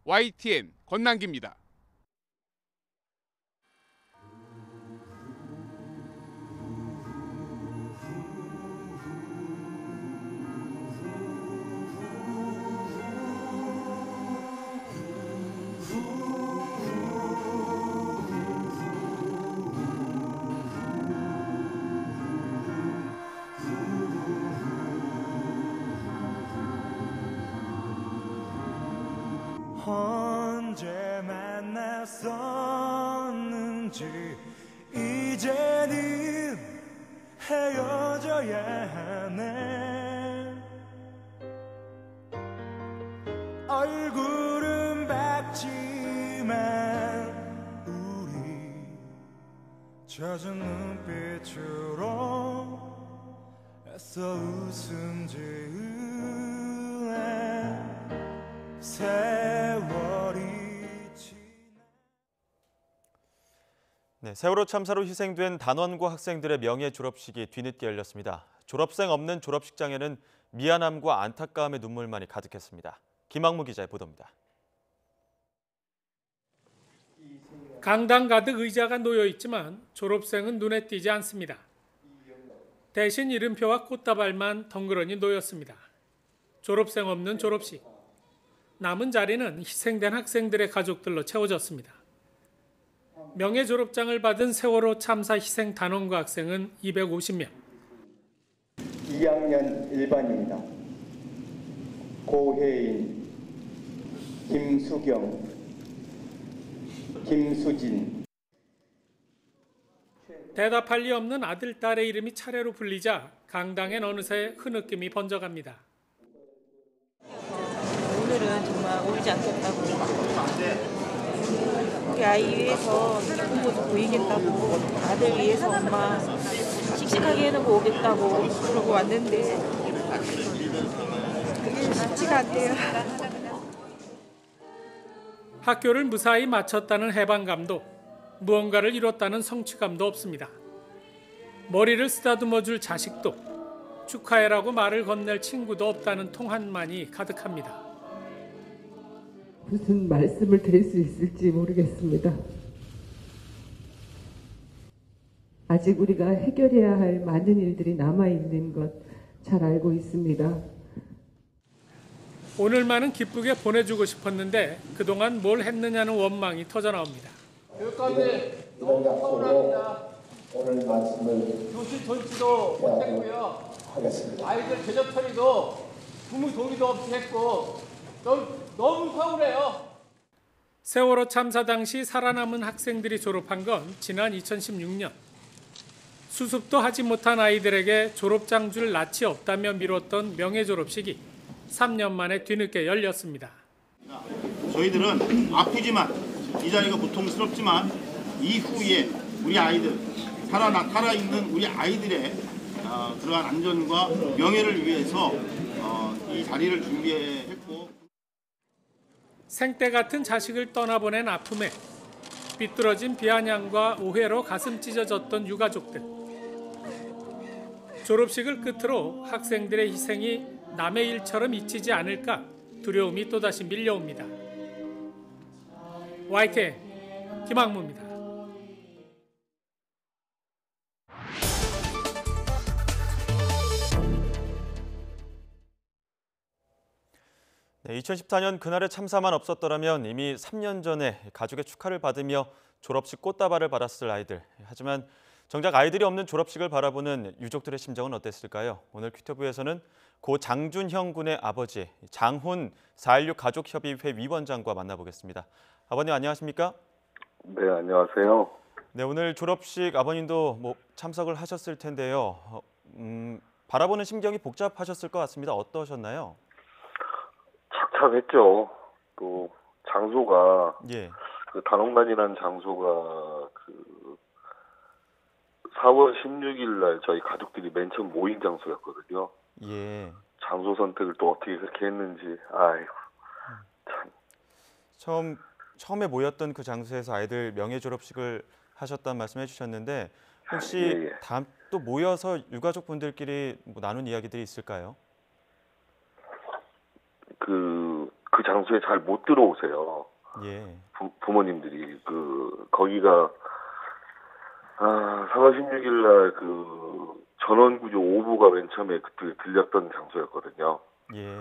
YTN 권남기입니다. 언제 만났었는지 이제는 헤어져야 하네. 얼굴은 밝지만 우리 젖은 눈빛으로 애써 웃음 지으네. 세월호 참사로 희생된 단원고 학생들의 명예 졸업식이 뒤늦게 열렸습니다. 졸업생 없는 졸업식장에는 미안함과 안타까움의 눈물만이 가득했습니다. 김학무 기자의 보도입니다. 강당 가득 의자가 놓여 있지만 졸업생은 눈에 띄지 않습니다. 대신 이름표와 꽃다발만 덩그러니 놓였습니다. 졸업생 없는 졸업식. 남은 자리는 희생된 학생들의 가족들로 채워졌습니다. 명예 졸업장을 받은 세월호 참사 희생 단원고 학생은 250명. 2학년 1반입니다. 고혜인, 김수경, 김수진. 대답할 리 없는 아들, 딸의 이름이 차례로 불리자 강당엔 어느새 흐느낌이 번져갑니다. 오늘은 정말 울지 않겠다고, 우리 아이 위해서 기쁜 모습 보이겠다고, 아들 위해서 엄마 씩씩하게 해놓고 오겠다고 그러고 왔는데 그게 쉽지가 않대요. 학교를 무사히 마쳤다는 해방감도, 무언가를 이뤘다는 성취감도 없습니다. 머리를 쓰다듬어줄 자식도, 축하해라고 말을 건넬 친구도 없다는 통한만이 가득합니다. 무슨 말씀을 드릴 수 있을지 모르겠습니다. 아직 우리가 해결해야 할 많은 일들이 남아있는 것 잘 알고 있습니다. 오늘만은 기쁘게 보내주고 싶었는데 그동안 뭘 했느냐는 원망이 터져나옵니다. 교육감님 너무 서운합니다. 오늘 말씀을 교실 존치도 못했고요. 하겠습니다. 아이들 대접 처리도 부모 동의도 없이 했고 너무 서운해요. 세월호 참사 당시 살아남은 학생들이 졸업한 건 지난 2016년. 수습도 하지 못한 아이들에게 졸업장 줄 낯이 없다며 미뤘던 명예 졸업식이 3년 만에 뒤늦게 열렸습니다. 저희들은 아프지만 이 자리가 고통스럽지만 이후에 우리 아이들 살아있는 우리 아이들의 그러한 안전과 명예를 위해서 이 자리를 준비했고 생때 같은 자식을 떠나보낸 아픔에 삐뚤어진 비아냥과 오해로 가슴 찢어졌던 유가족들. 졸업식을 끝으로 학생들의 희생이 남의 일처럼 잊히지 않을까 두려움이 또다시 밀려옵니다. YTN 김학무입니다. 네, 2014년 그날의 참사만 없었더라면 이미 3년 전에 가족의 축하를 받으며 졸업식 꽃다발을 받았을 아이들. 하지만 정작 아이들이 없는 졸업식을 바라보는 유족들의 심정은 어땠을까요? 오늘 퀴터부에서는 고 장준형 군의 아버지 장훈 4.16 가족협의회 위원장과 만나보겠습니다. 아버님 안녕하십니까? 네, 안녕하세요. 네, 오늘 졸업식 아버님도 참석을 하셨을 텐데요. 바라보는 심경이 복잡하셨을 것 같습니다. 어떠셨나요? 착잡했죠. 또 장소가 예. 그 단원관이라는 장소가 그 4월 16일 날 저희 가족들이 맨 처음 모인 장소였거든요. 예. 장소 선택을 또 어떻게 그렇게 했는지 아이고 참. 처음에 모였던 그 장소에서 아이들 명예 졸업식을 하셨다는 말씀해 주셨는데 혹시 다음 또 모여서 유가족 분들끼리 나눈 이야기들이 있을까요? 그 장소에 잘 못 들어오세요. 예. 부모님들이 거기가 4월 16일 날 그 전원구조 5부가 맨 처음에 그때 들렸던 장소였거든요. 예.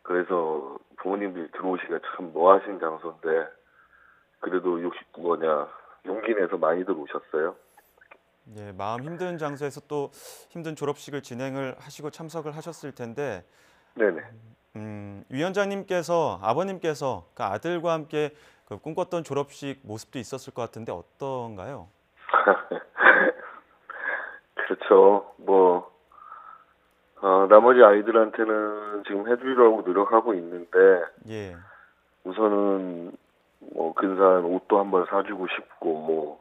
그래서 부모님들이 들어오시기가 참 노하신 장소인데 그래도 용기 내서 많이들 오셨어요. 예, 마음 힘든 장소에서 또 힘든 졸업식을 진행을 하시고 참석을 하셨을 텐데 네네. 위원장님께서 아버님께서 그 아들과 함께 그 꿈꿨던 졸업식 모습도 있었을 것 같은데 어떤가요? 그렇죠. 나머지 아이들한테는 지금 해주려고 노력하고 있는데 예. 우선은 근사한 옷도 한번 사주고 싶고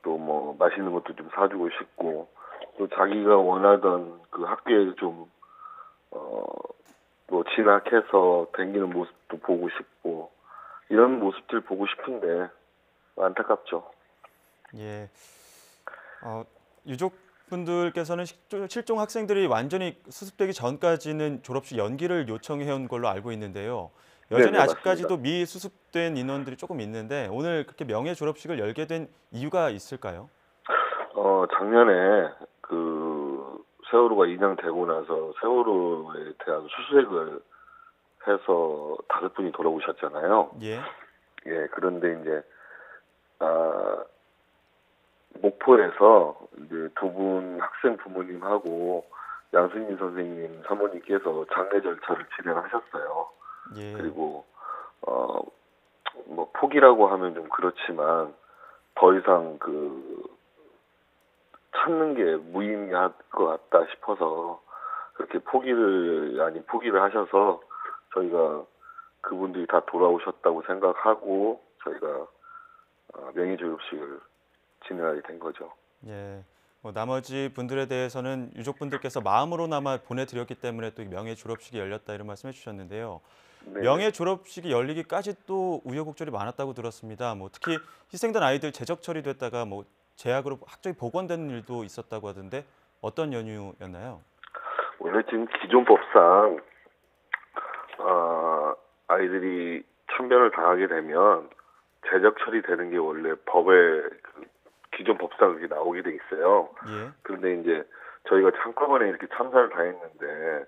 또 맛있는 것도 좀 사주고 싶고 또 자기가 원하던 그 학교에 좀 진학해서 다니는 모습도 보고 싶고 이런 모습들 보고 싶은데 안타깝죠. 예. 유족분들께서는 실종 학생들이 완전히 수습되기 전까지는 졸업식 연기를 요청해온 걸로 알고 있는데요. 여전히 네네, 아직까지도 맞습니다. 미수습된 인원들이 조금 있는데 오늘 그렇게 명예 졸업식을 열게 된 이유가 있을까요? 작년에 세월호가 인양되고 나서 세월호에 대한 수색을 해서 5분이 돌아오셨잖아요. 예. 예, 그런데 이제 목포에서 이제 2분 학생 부모님하고 양승민 선생님 사모님께서 장례 절차를 진행하셨어요. 예. 그리고 포기라고 하면 좀 그렇지만 더 이상 찾는 게 무의미할 것 같다 싶어서 그렇게 포기를 하셔서 저희가 그분들이 다 돌아오셨다고 생각하고 저희가 명예 졸업식을 진행하게 된 거죠. 예. 나머지 분들에 대해서는 유족분들께서 마음으로나마 보내드렸기 때문에 또 명예 졸업식이 열렸다 이런 말씀해 주셨는데요. 네. 명예 졸업식이 열리기까지 또 우여곡절이 많았다고 들었습니다. 특히 희생된 아이들 재적 처리됐다가 제약으로 학적이 복원되는 일도 있었다고 하던데 어떤 연유였나요? 원래 지금 기존 법상 아이들이 참변을 당하게 되면 재적 처리되는 게 원래 법에 기존 법상 그렇게 나오게 돼 있어요. 예. 그런데 이제 저희가 한꺼번에 이렇게 참사를 당했는데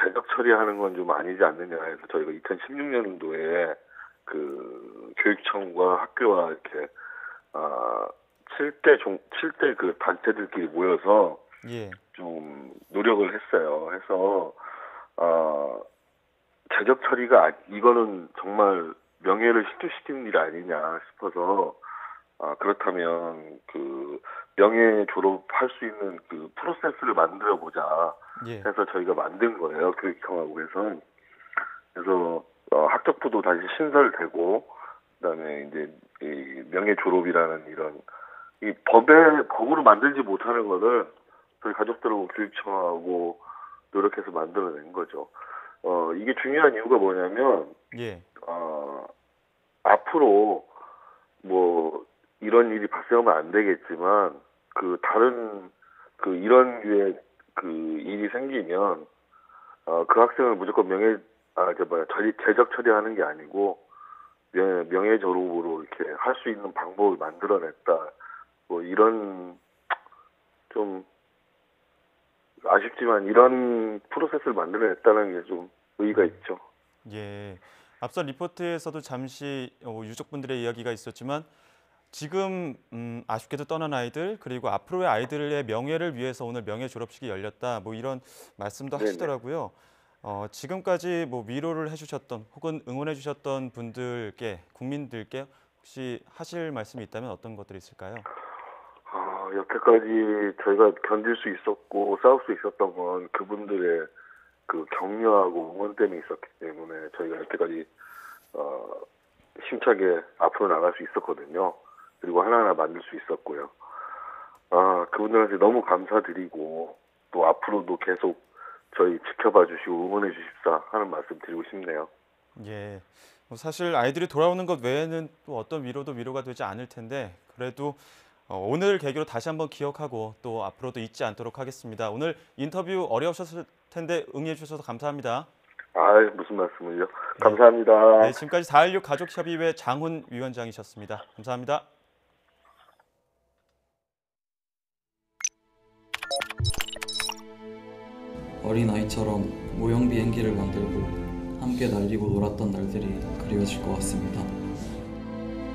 재적 처리하는 건 좀 아니지 않느냐 해서 저희가 2016년도에 교육청과 학교와 이렇게 7대 그 단체들끼리 모여서 예. 좀 노력을 했어요. 해서 재적 처리가 이거는 정말 명예를 희투시키는 일 아니냐 싶어서 그렇다면 명예 졸업할 수 있는 프로세스를 만들어 보자 해서 저희가 만든 거예요. 교육청하고 해서. 그래서 학적부도 다시 신설되고 그다음에 이제 이 명예 졸업이라는 이런 이 법으로 만들지 못하는 거를 저희 가족들하고 교육청하고 노력해서 만들어낸 거죠. 이게 중요한 이유가 뭐냐면 예. 앞으로 이런 일이 발생하면 안 되겠지만 다른 이런 류의 일이 생기면 그 학생을 무조건 재적 처리하는 게 아니고 명예 졸업으로 이렇게 할 수 있는 방법을 만들어냈다. 뭐 이런 좀 아쉽지만 이런 프로세스를 만들어냈다는 게 좀 의의가 있죠. 예, 앞서 리포트에서도 잠시 유족분들의 이야기가 있었지만 지금 아쉽게도 떠난 아이들 그리고 앞으로의 아이들의 명예를 위해서 오늘 명예 졸업식이 열렸다. 뭐 이런 말씀도 하시더라고요. 지금까지 뭐 위로를 해주셨던 혹은 응원해주셨던 분들께 국민들께 혹시 하실 말씀이 있다면 어떤 것들이 있을까요? 여태까지 저희가 견딜 수 있었고 싸울 수 있었던 건 그분들의 그 격려하고 응원 때문에 있었기 때문에 저희가 여태까지 힘차게 앞으로 나갈 수 있었거든요. 그리고 하나하나 만들 수 있었고요. 그분들한테 너무 감사드리고 또 앞으로도 계속 저희 지켜봐 주시고 응원해 주십사 하는 말씀 드리고 싶네요. 예, 사실 아이들이 돌아오는 것 외에는 또 어떤 위로가 되지 않을 텐데 그래도 오늘 계기로 다시 한번 기억하고 또 앞으로도 잊지 않도록 하겠습니다. 오늘 인터뷰 어려우셨을 텐데 응해 주셔서 감사합니다. 무슨 말씀을요. 감사합니다. 네, 지금까지 4.16 가족협의회 장훈 위원장이셨습니다. 감사합니다. 어린아이처럼 모형 비행기를 만들고 함께 날리고 놀았던 날들이 그리워질 것 같습니다.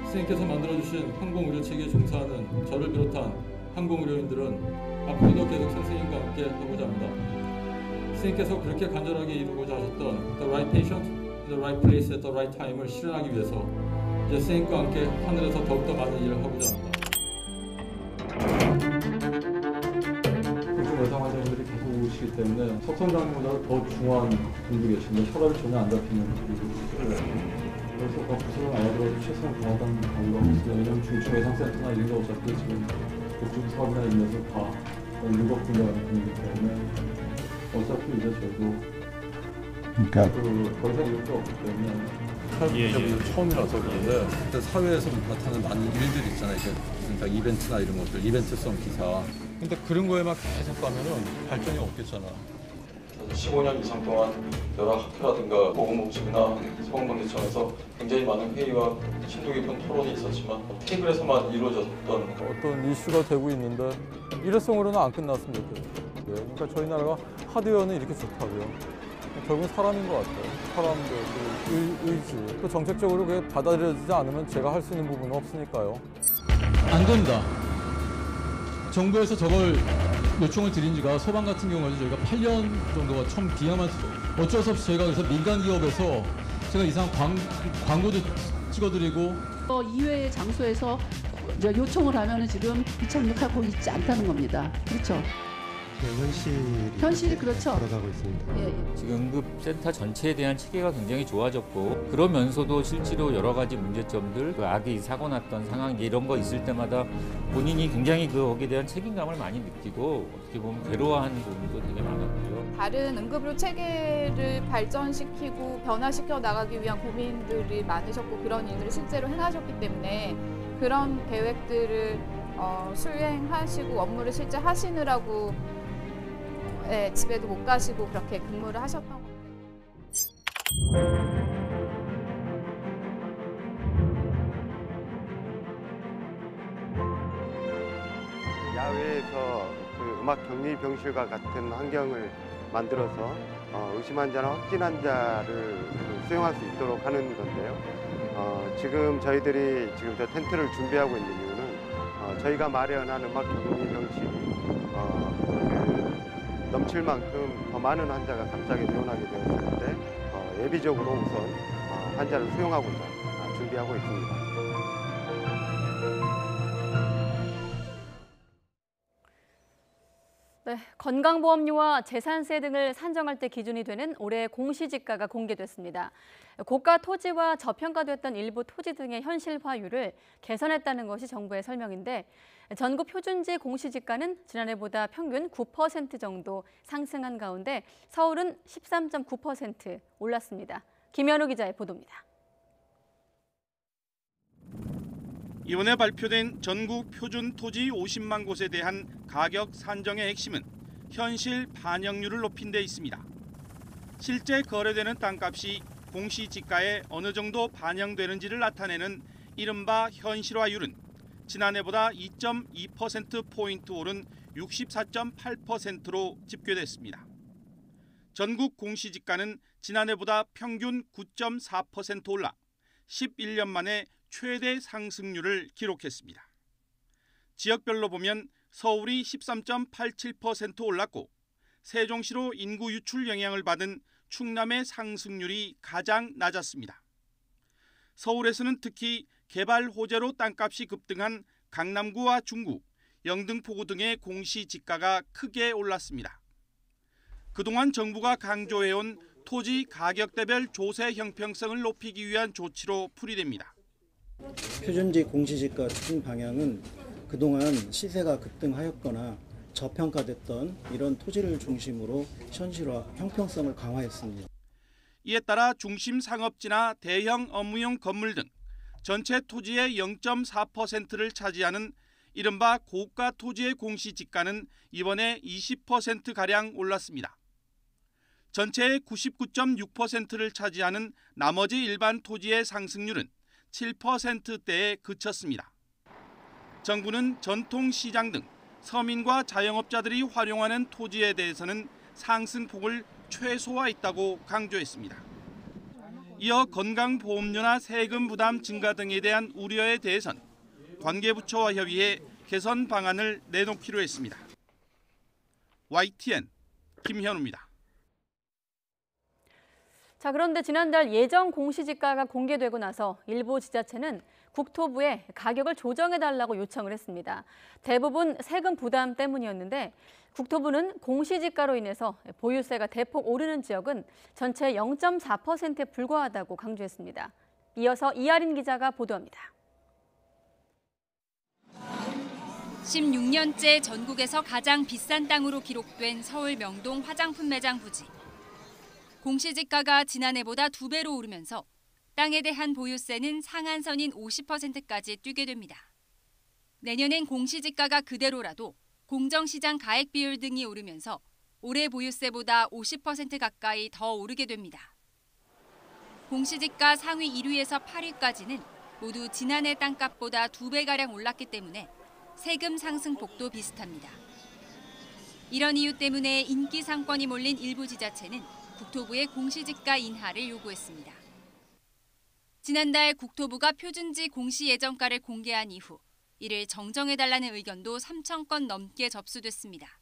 선생님께서 만들어주신 항공의료체계에 종사하는 저를 비롯한 항공의료인들은 앞으로도 계속 선생님과 함께 하고자 합니다. 선생님께서 그렇게 간절하게 이루고자 하셨던 The right patient, the right place at the right time을 실현하기 위해서 이제 선생님과 함께 하늘에서 더욱더 많은 일을 하고자 합니다. 외상 환자분들이 계속 오시기 때문에 석선장님보다 더 중요한 분도 계신데 혈압이 전혀 안 잡히는 분들이 있어요. 그래서 부서는 아이들에게 최선을 다하던 방법 없어요. 왜냐면 중증 외상센터나 이런 거 어차피 지금 복지부 사업이나 이런 데서 다 일곱 분야가 되기 때문에 어차피 이제 저희도 더 이상 이럴 게 없기 때문에 처음이라서 그런데 사회에서 나타나는 많은 일들 있잖아요. 그러니까 이벤트나 이런 것들, 이벤트성 기사. 근데 그런 거에만 계속 가면은 발전이 없겠잖아. 15년 이상 동안 여러 학회라든가 보건복지부나 소방관계청에서 굉장히 많은 회의와 심도 깊은 토론이 있었지만 테이블에서만 이루어졌던 어떤 이슈가 되고 있는데 일회성으로는 안 끝났으면 좋겠어요. 그러니까 저희 나라가 하드웨어는 이렇게 좋다고요. 결국은 사람인 것 같아요. 사람들, 의지. 또 정책적으로 그게 받아들여지지 않으면 제가 할 수 있는 부분은 없으니까요. 안 된다. 정부에서 저걸 요청을 드린 지가 소방 같은 경우는 저희가 8년 정도가 처음 기여만 어쩔 수 없이 저희가 그래서 민간 기업에서 제가 이상 광고도 찍어드리고 이외의 장소에서 요청을 하면 지금 이착륙하고 있지 않다는 겁니다. 그렇죠? 현실이 그렇죠. 돌아가고 있습니다. 예. 지금 응급센터 전체에 대한 체계가 굉장히 좋아졌고 그러면서도 실제로 여러 가지 문제점들, 그 아기 사고 났던 상황 이런 거 있을 때마다 본인이 굉장히 거기에 대한 책임감을 많이 느끼고 어떻게 보면 괴로워하는 부분도 되게 많았고요. 다른 응급의료 체계를 발전시키고 변화시켜 나가기 위한 고민들이 많으셨고 그런 일들을 실제로 행하셨기 때문에 그런 계획들을 수행하시고 업무를 실제 하시느라고 집에도 못 가시고 그렇게 근무를 하셨던 것 같아요. 야외에서 그 음악 격리 병실과 같은 환경을 만들어서 의심 환자나 확진 환자를 수용할 수 있도록 하는 건데요. 지금 저희들이 지금 저 텐트를 준비하고 있는 이유는 저희가 마련한 음악 격리 병실이 넘칠 만큼 더 많은 환자가 갑자기 내원하게 되었을 때 예비적으로 우선 환자를 수용하고자 준비하고 있습니다. 네, 건강보험료와 재산세 등을 산정할 때 기준이 되는 올해 공시지가가 공개됐습니다. 고가 토지와 저평가됐던 일부 토지 등의 현실화율을 개선했다는 것이 정부의 설명인데 전국 표준지 공시지가는 지난해보다 평균 9% 정도 상승한 가운데 서울은 13.9% 올랐습니다. 김현우 기자의 보도입니다. 이번에 발표된 전국 표준 토지 50만 곳에 대한 가격 산정의 핵심은 현실 반영률을 높인 데 있습니다. 실제 거래되는 땅값이 공시지가에 어느 정도 반영되는지를 나타내는 이른바 현실화율은 지난해보다 2.2%포인트 오른 64.8%로 집계됐습니다. 전국 공시지가는 지난해보다 평균 9.4% 올라 11년 만에 최대 상승률을 기록했습니다. 지역별로 보면 서울이 13.87% 올랐고 세종시로 인구 유출 영향을 받은 충남의 상승률이 가장 낮았습니다. 서울에서는 특히 개발 호재로 땅값이 급등한 강남구와 중구, 영등포구 등의 공시지가가 크게 올랐습니다. 그동안 정부가 강조해온 토지 가격대별 조세 형평성을 높이기 위한 조치로 풀이됩니다. 표준지 공시지가 추진 방향은 그동안 시세가 급등하였거나 저평가됐던 이런 토지를 중심으로 현실화, 형평성을 강화했습니다. 이에 따라 중심 상업지나 대형 업무용 건물 등 전체 토지의 0.4%를 차지하는 이른바 고가 토지의 공시지가는 이번에 20%가량 올랐습니다. 전체의 99.6%를 차지하는 나머지 일반 토지의 상승률은 7%대에 그쳤습니다. 정부는 전통시장 등 서민과 자영업자들이 활용하는 토지에 대해서는 상승폭을 최소화했다고 강조했습니다. 이어 건강보험료나 세금 부담 증가 등에 대한 우려에 대해선 관계부처와 협의해 개선 방안을 내놓기로 했습니다. YTN 김현우입니다. 자, 그런데 지난달 예정 공시지가가 공개되고 나서 일부 지자체는 국토부에 가격을 조정해달라고 요청을 했습니다. 대부분 세금 부담 때문이었는데 국토부는 공시지가로 인해서 보유세가 대폭 오르는 지역은 전체 0.4%에 불과하다고 강조했습니다. 이어서 이하린 기자가 보도합니다. 16년째 전국에서 가장 비싼 땅으로 기록된 서울 명동 화장품 매장 부지. 공시지가가 지난해보다 2배로 오르면서 땅에 대한 보유세는 상한선인 50%까지 뛰게 됩니다. 내년엔 공시지가가 그대로라도 공정시장 가액 비율 등이 오르면서 올해 보유세보다 50% 가까이 더 오르게 됩니다. 공시지가 상위 1위에서 8위까지는 모두 지난해 땅값보다 2배가량 올랐기 때문에 세금 상승폭도 비슷합니다. 이런 이유 때문에 인기 상권이 몰린 일부 지자체는 국토부의 공시지가 인하를 요구했습니다. 지난달 국토부가 표준지 공시 예정가를 공개한 이후 이를 정정해달라는 의견도 3,000건 넘게 접수됐습니다.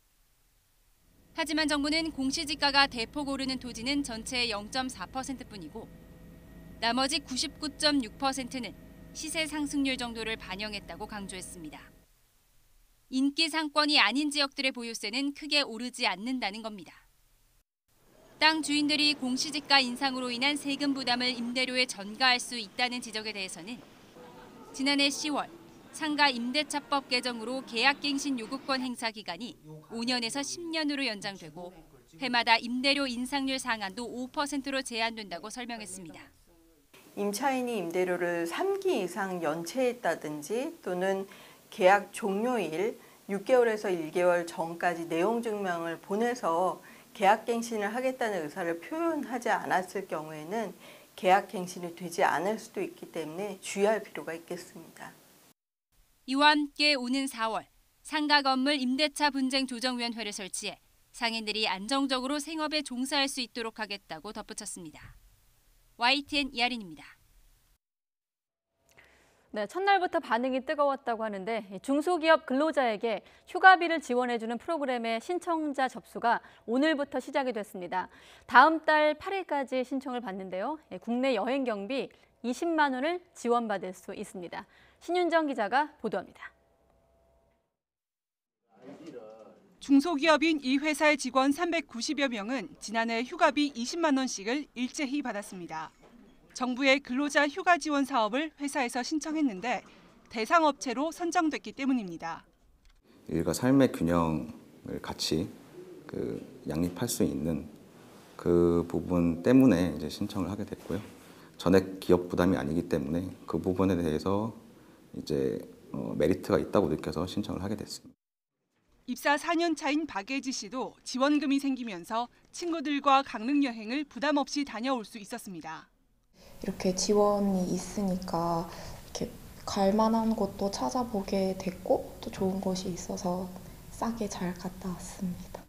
하지만 정부는 공시지가가 대폭 오르는 토지는 전체의 0.4%뿐이고 나머지 99.6%는 시세 상승률 정도를 반영했다고 강조했습니다. 인기 상권이 아닌 지역들의 보유세는 크게 오르지 않는다는 겁니다. 땅 주인들이 공시지가 인상으로 인한 세금 부담을 임대료에 전가할 수 있다는 지적에 대해서는 지난해 10월 상가 임대차법 개정으로 계약갱신 요구권 행사 기간이 5년에서 10년으로 연장되고 해마다 임대료 인상률 상한도 5%로 제한된다고 설명했습니다. 임차인이 임대료를 3기 이상 연체했다든지 또는 계약 종료일 6개월에서 1개월 전까지 내용 증명을 보내서 계약갱신을 하겠다는 의사를 표현하지 않았을 경우에는 계약갱신이 되지 않을 수도 있기 때문에 주의할 필요가 있겠습니다. 이와 함께 오는 4월 상가 건물 임대차 분쟁 조정위원회를 설치해 상인들이 안정적으로 생업에 종사할 수 있도록 하겠다고 덧붙였습니다. YTN 이하린입니다. 네, 첫날부터 반응이 뜨거웠다고 하는데 중소기업 근로자에게 휴가비를 지원해주는 프로그램의 신청자 접수가 오늘부터 시작이 됐습니다. 다음 달 8일까지 신청을 받는데요. 국내 여행 경비 20만 원을 지원받을 수 있습니다. 신윤정 기자가 보도합니다. 중소기업인 이 회사의 직원 390여 명은 지난해 휴가비 20만 원씩을 일제히 받았습니다. 정부의 근로자 휴가 지원 사업을 회사에서 신청했는데 대상 업체로 선정됐기 때문입니다. 일과 삶의 균형을 같이 양립할 수 있는 그 부분 때문에 이제 신청을 하게 됐고요. 전액 기업 부담이 아니기 때문에 그 부분에 대해서 이제 메리트가 있다고 느껴서 신청을 하게 됐습니다. 입사 4년 차인 박예지 씨도 지원금이 생기면서 친구들과 강릉 여행을 부담 없이 다녀올 수 있었습니다. 이렇게 지원이 있으니까 이렇게 갈 만한 곳도 찾아보게 됐고 또 좋은 곳이 있어서 싸게 잘 갔다 왔습니다.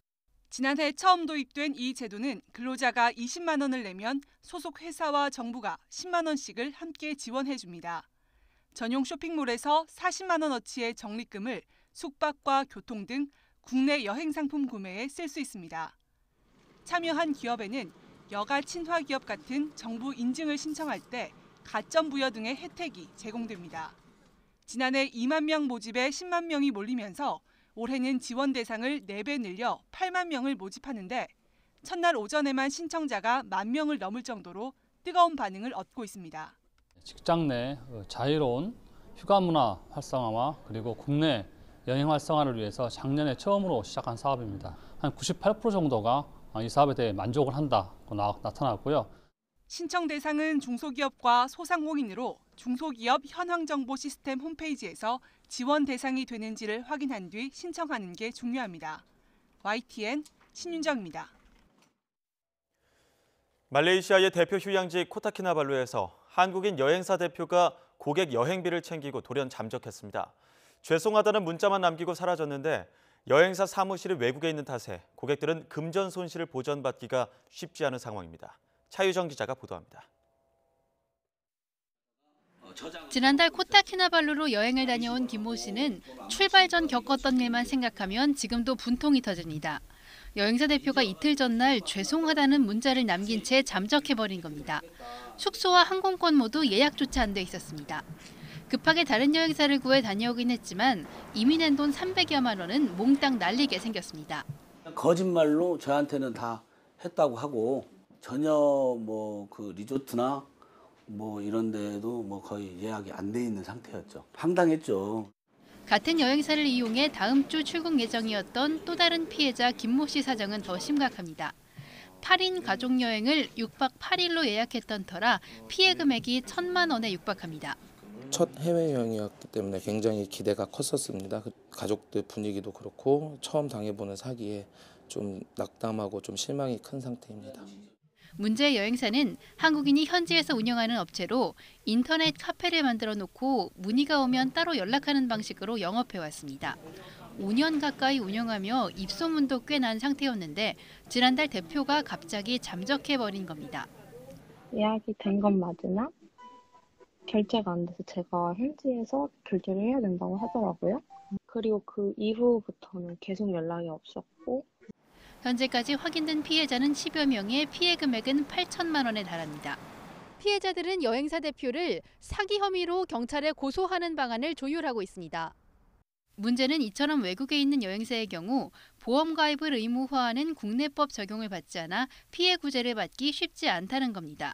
지난해 처음 도입된 이 제도는 근로자가 20만 원을 내면 소속 회사와 정부가 10만 원씩을 함께 지원해 줍니다. 전용 쇼핑몰에서 40만 원어치의 적립금을 숙박과 교통 등 국내 여행 상품 구매에 쓸 수 있습니다. 참여한 기업에는 여가 친화 기업 같은 정부 인증을 신청할 때 가점 부여 등의 혜택이 제공됩니다. 지난해 2만 명 모집에 10만 명이 몰리면서 올해는 지원 대상을 4배 늘려 8만 명을 모집하는데 첫날 오전에만 신청자가 1만 명을 넘을 정도로 뜨거운 반응을 얻고 있습니다. 직장 내 자유로운 휴가 문화 활성화와 그리고 국내 여행 활성화를 위해서 작년에 처음으로 시작한 사업입니다. 한 98% 정도가 이 사업에 대해 만족을 한다고 나타났고요. 신청 대상은 중소기업과 소상공인으로 중소기업 현황정보 시스템 홈페이지에서 지원 대상이 되는지를 확인한 뒤 신청하는 게 중요합니다. YTN 신윤정입니다. 말레이시아의 대표 휴양지 코타키나발루에서 한국인 여행사 대표가 고객 여행비를 챙기고 돌연 잠적했습니다. 죄송하다는 문자만 남기고 사라졌는데 여행사 사무실이 외국에 있는 탓에 고객들은 금전 손실을 보전받기가 쉽지 않은 상황입니다. 차유정 기자가 보도합니다. 지난달 코타키나발루로 여행을 다녀온 김모 씨는 출발 전 겪었던 일만 생각하면 지금도 분통이 터집니다. 여행사 대표가 이틀 전날 죄송하다는 문자를 남긴 채 잠적해버린 겁니다. 숙소와 항공권 모두 예약조차 안 돼 있었습니다. 급하게 다른 여행사를 구해 다녀오긴 했지만 이미 낸 돈 300여만 원은 몽땅 날리게 생겼습니다. 거짓말로 저한테는 다 했다고 하고 전혀 뭐 그 리조트나 뭐 이런 데도 뭐 거의 예약이 안 돼 있는 상태였죠. 황당했죠. 같은 여행사를 이용해 다음 주 출국 예정이었던 또 다른 피해자 김모 씨 사정은 더 심각합니다. 8인 가족 여행을 6박 8일로 예약했던 터라 피해 금액이 1,000만 원에 육박합니다. 첫 해외여행이었기 때문에 굉장히 기대가 컸었습니다. 가족들 분위기도 그렇고 처음 당해보는 사기에 좀 낙담하고 좀 실망이 큰 상태입니다. 문제 여행사는 한국인이 현지에서 운영하는 업체로 인터넷 카페를 만들어 놓고 문의가 오면 따로 연락하는 방식으로 영업해왔습니다. 5년 가까이 운영하며 입소문도 꽤 난 상태였는데 지난달 대표가 갑자기 잠적해버린 겁니다. 예약이 된 건 맞으나 결제가 안 돼서 제가 현지에서 결제를 해야 된다고 하더라고요. 그리고 그 이후부터는 계속 연락이 없었고 현재까지 확인된 피해자는 10여 명에 피해 금액은 8천만 원에 달합니다. 피해자들은 여행사 대표를 사기 혐의로 경찰에 고소하는 방안을 조율하고 있습니다. 문제는 이처럼 외국에 있는 여행사의 경우 보험 가입을 의무화하는 국내법 적용을 받지 않아 피해 구제를 받기 쉽지 않다는 겁니다.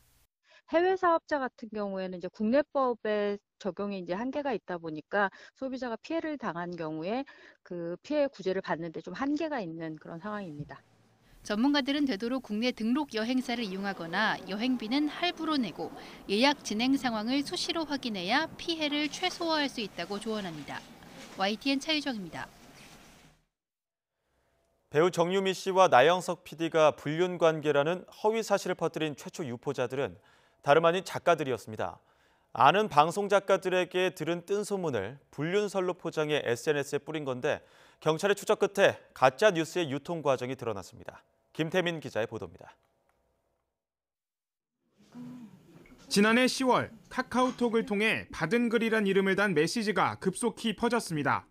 해외 사업자 같은 경우에는 이제 국내법의 적용이 이제 한계가 있다 보니까 소비자가 피해를 당한 경우에 그 피해 구제를 받는데 좀 한계가 있는 그런 상황입니다. 전문가들은 되도록 국내 등록 여행사를 이용하거나 여행비는 할부로 내고 예약 진행 상황을 수시로 확인해야 피해를 최소화할 수 있다고 조언합니다. YTN 차유정입니다. 배우 정유미 씨와 나영석 PD가 불륜 관계라는 허위 사실을 퍼뜨린 최초 유포자들은 다름 아닌 작가들이었습니다. 아는 방송 작가들에게 들은 뜬 소문을 불륜설로 포장해 SNS에 뿌린 건데 경찰의 추적 끝에 가짜 뉴스의 유통 과정이 드러났습니다. 김태민 기자의 보도입니다. 지난해 10월 카카오톡을 통해 받은 글이란 이름을 단 메시지가 급속히 퍼졌습니다.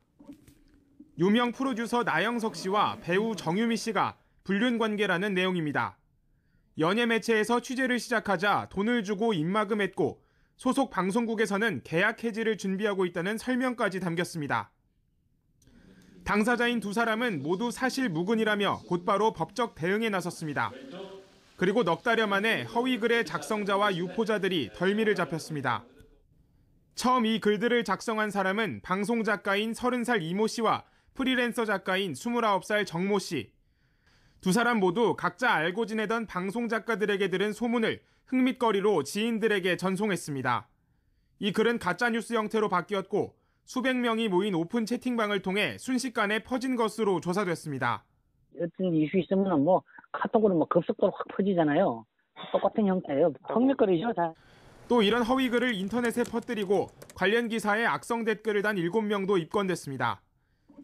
유명 프로듀서 나영석 씨와 배우 정유미 씨가 불륜 관계라는 내용입니다. 연예 매체에서 취재를 시작하자 돈을 주고 입막음했고 소속 방송국에서는 계약 해지를 준비하고 있다는 설명까지 담겼습니다. 당사자인 두 사람은 모두 사실 무근이라며 곧바로 법적 대응에 나섰습니다. 그리고 넉 달여 만에 허위 글의 작성자와 유포자들이 덜미를 잡혔습니다. 처음 이 글들을 작성한 사람은 방송 작가인 30살 이모 씨와 프리랜서 작가인 29살 정모 씨. 두 사람 모두 각자 알고 지내던 방송 작가들에게 들은 소문을 흥밋거리로 지인들에게 전송했습니다. 이 글은 가짜뉴스 형태로 바뀌었고 수백 명이 모인 오픈 채팅방을 통해 순식간에 퍼진 것으로 조사됐습니다. 어떤 이슈 있으면 뭐 카톡으로 급속도로 확 퍼지잖아요. 똑같은 형태예요. 턱밑거리죠, 다. 또 이런 허위 글을 인터넷에 퍼뜨리고 관련 기사에 악성 댓글을 단 7명도 입건됐습니다.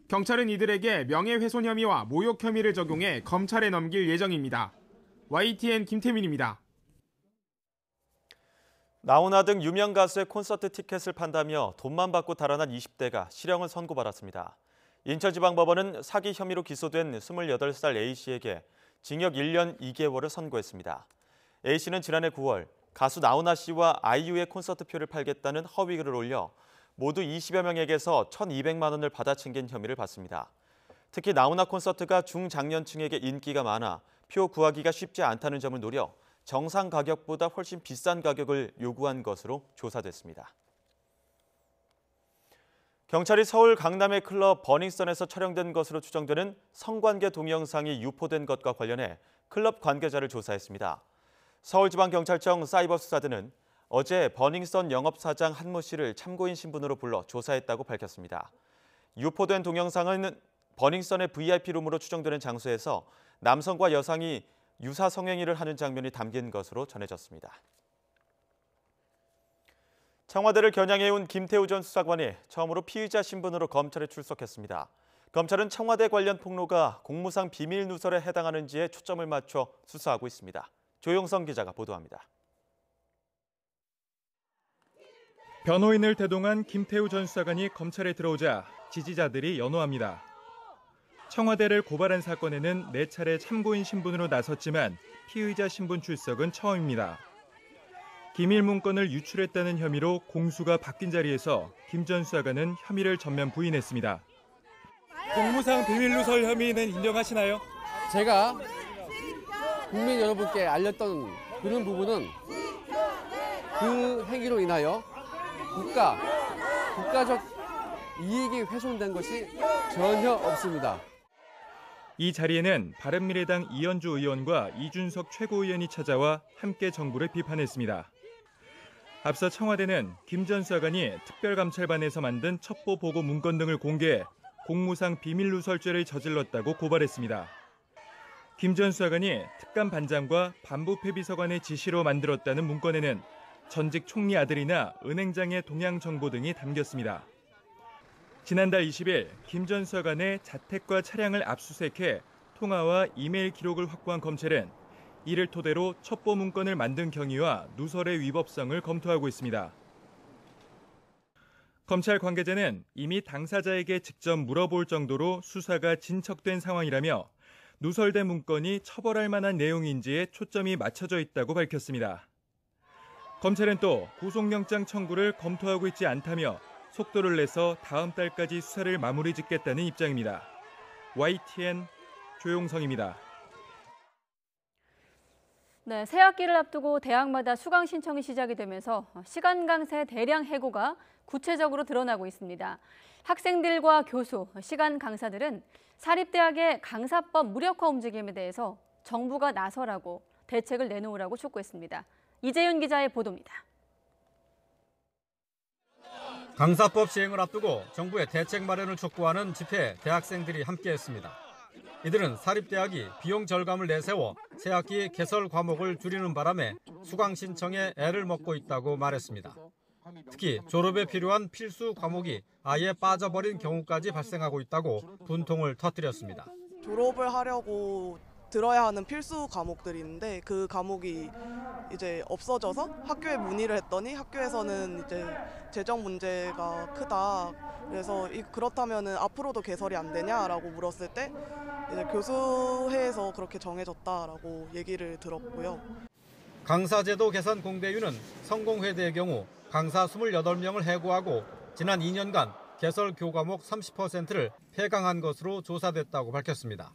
경찰은 이들에게 명예훼손 혐의와 모욕 혐의를 적용해 검찰에 넘길 예정입니다. YTN 김태민입니다. 나훈아 등 유명 가수의 콘서트 티켓을 판다며 돈만 받고 달아난 20대가 실형을 선고받았습니다. 인천지방법원은 사기 혐의로 기소된 28살 A씨에게 징역 1년 2개월을 선고했습니다. A씨는 지난해 9월 가수 나훈아 씨와 아이유의 콘서트표를 팔겠다는 허위 글을 올려 모두 20여 명에게서 1,200만 원을 받아 챙긴 혐의를 받습니다. 특히 나훈아 콘서트가 중장년층에게 인기가 많아 표 구하기가 쉽지 않다는 점을 노려 정상 가격보다 훨씬 비싼 가격을 요구한 것으로 조사됐습니다. 경찰이 서울 강남의 클럽 버닝썬에서 촬영된 것으로 추정되는 성관계 동영상이 유포된 것과 관련해 클럽 관계자를 조사했습니다. 서울지방경찰청 사이버수사대는 어제 버닝썬 영업사장 한모 씨를 참고인 신분으로 불러 조사했다고 밝혔습니다. 유포된 동영상은 버닝썬의 VIP룸으로 추정되는 장소에서 남성과 여성이 유사 성행위를 하는 장면이 담긴 것으로 전해졌습니다. 청와대를 겨냥해온 김태우 전 수사관이 처음으로 피의자 신분으로 검찰에 출석했습니다. 검찰은 청와대 관련 폭로가 공무상 비밀 누설에 해당하는지에 초점을 맞춰 수사하고 있습니다. 조용성 기자가 보도합니다. 변호인을 대동한 김태우 전 수사관이 검찰에 들어오자 지지자들이 연호합니다. 청와대를 고발한 사건에는 4차례 참고인 신분으로 나섰지만 피의자 신분 출석은 처음입니다. 기밀 문건을 유출했다는 혐의로 공수가 바뀐 자리에서 김 전 수사관은 혐의를 전면 부인했습니다. 공무상 비밀 누설 혐의는 인정하시나요? 제가 국민 여러분께 알렸던 그런 부분은 그 행위로 인하여 국가적 이익이 훼손된 것이 전혀 없습니다. 이 자리에는 바른미래당 이현주 의원과 이준석 최고위원이 찾아와 함께 정부를 비판했습니다. 앞서 청와대는 김 전 수사관이 특별감찰반에서 만든 첩보 보고 문건 등을 공개해 공무상 비밀누설죄를 저질렀다고 고발했습니다. 김 전 수사관이 특감 반장과 반부패 비서관의 지시로 만들었다는 문건에는 전직 총리 아들이나 은행장의 동향 정보 등이 담겼습니다. 지난달 20일 김 전 수사관의 자택과 차량을 압수수색해 통화와 이메일 기록을 확보한 검찰은 이를 토대로 첩보 문건을 만든 경위와 누설의 위법성을 검토하고 있습니다. 검찰 관계자는 이미 당사자에게 직접 물어볼 정도로 수사가 진척된 상황이라며 누설된 문건이 처벌할 만한 내용인지에 초점이 맞춰져 있다고 밝혔습니다. 검찰은 또 구속영장 청구를 검토하고 있지 않다며 속도를 내서 다음 달까지 수사를 마무리 짓겠다는 입장입니다. YTN 조용성입니다. 네, 새학기를 앞두고 대학마다 수강 신청이 시작이 되면서 시간 강사의 대량 해고가 구체적으로 드러나고 있습니다. 학생들과 교수, 시간 강사들은 사립대학의 강사법 무력화 움직임에 대해서 정부가 나서라고 대책을 내놓으라고 촉구했습니다. 이재윤 기자의 보도입니다. 강사법 시행을 앞두고 정부의 대책 마련을 촉구하는 집회에 대학생들이 함께했습니다. 이들은 사립대학이 비용 절감을 내세워 새학기 개설 과목을 줄이는 바람에 수강 신청에 애를 먹고 있다고 말했습니다. 특히 졸업에 필요한 필수 과목이 아예 빠져버린 경우까지 발생하고 있다고 분통을 터뜨렸습니다. 졸업을 하려고 들어야 하는 필수 과목들이 있는데 그 과목이 이제 없어져서 학교에 문의를 했더니 학교에서는 이제 재정 문제가 크다. 그래서 그렇다면은 앞으로도 개설이 안 되냐라고 물었을 때 이제 교수회에서 그렇게 정해졌다라고 얘기를 들었고요. 강사제도 개선 공대위는 성공회대의 경우 강사 28명을 해고하고 지난 2년간 개설 교과목 30%를 폐강한 것으로 조사됐다고 밝혔습니다.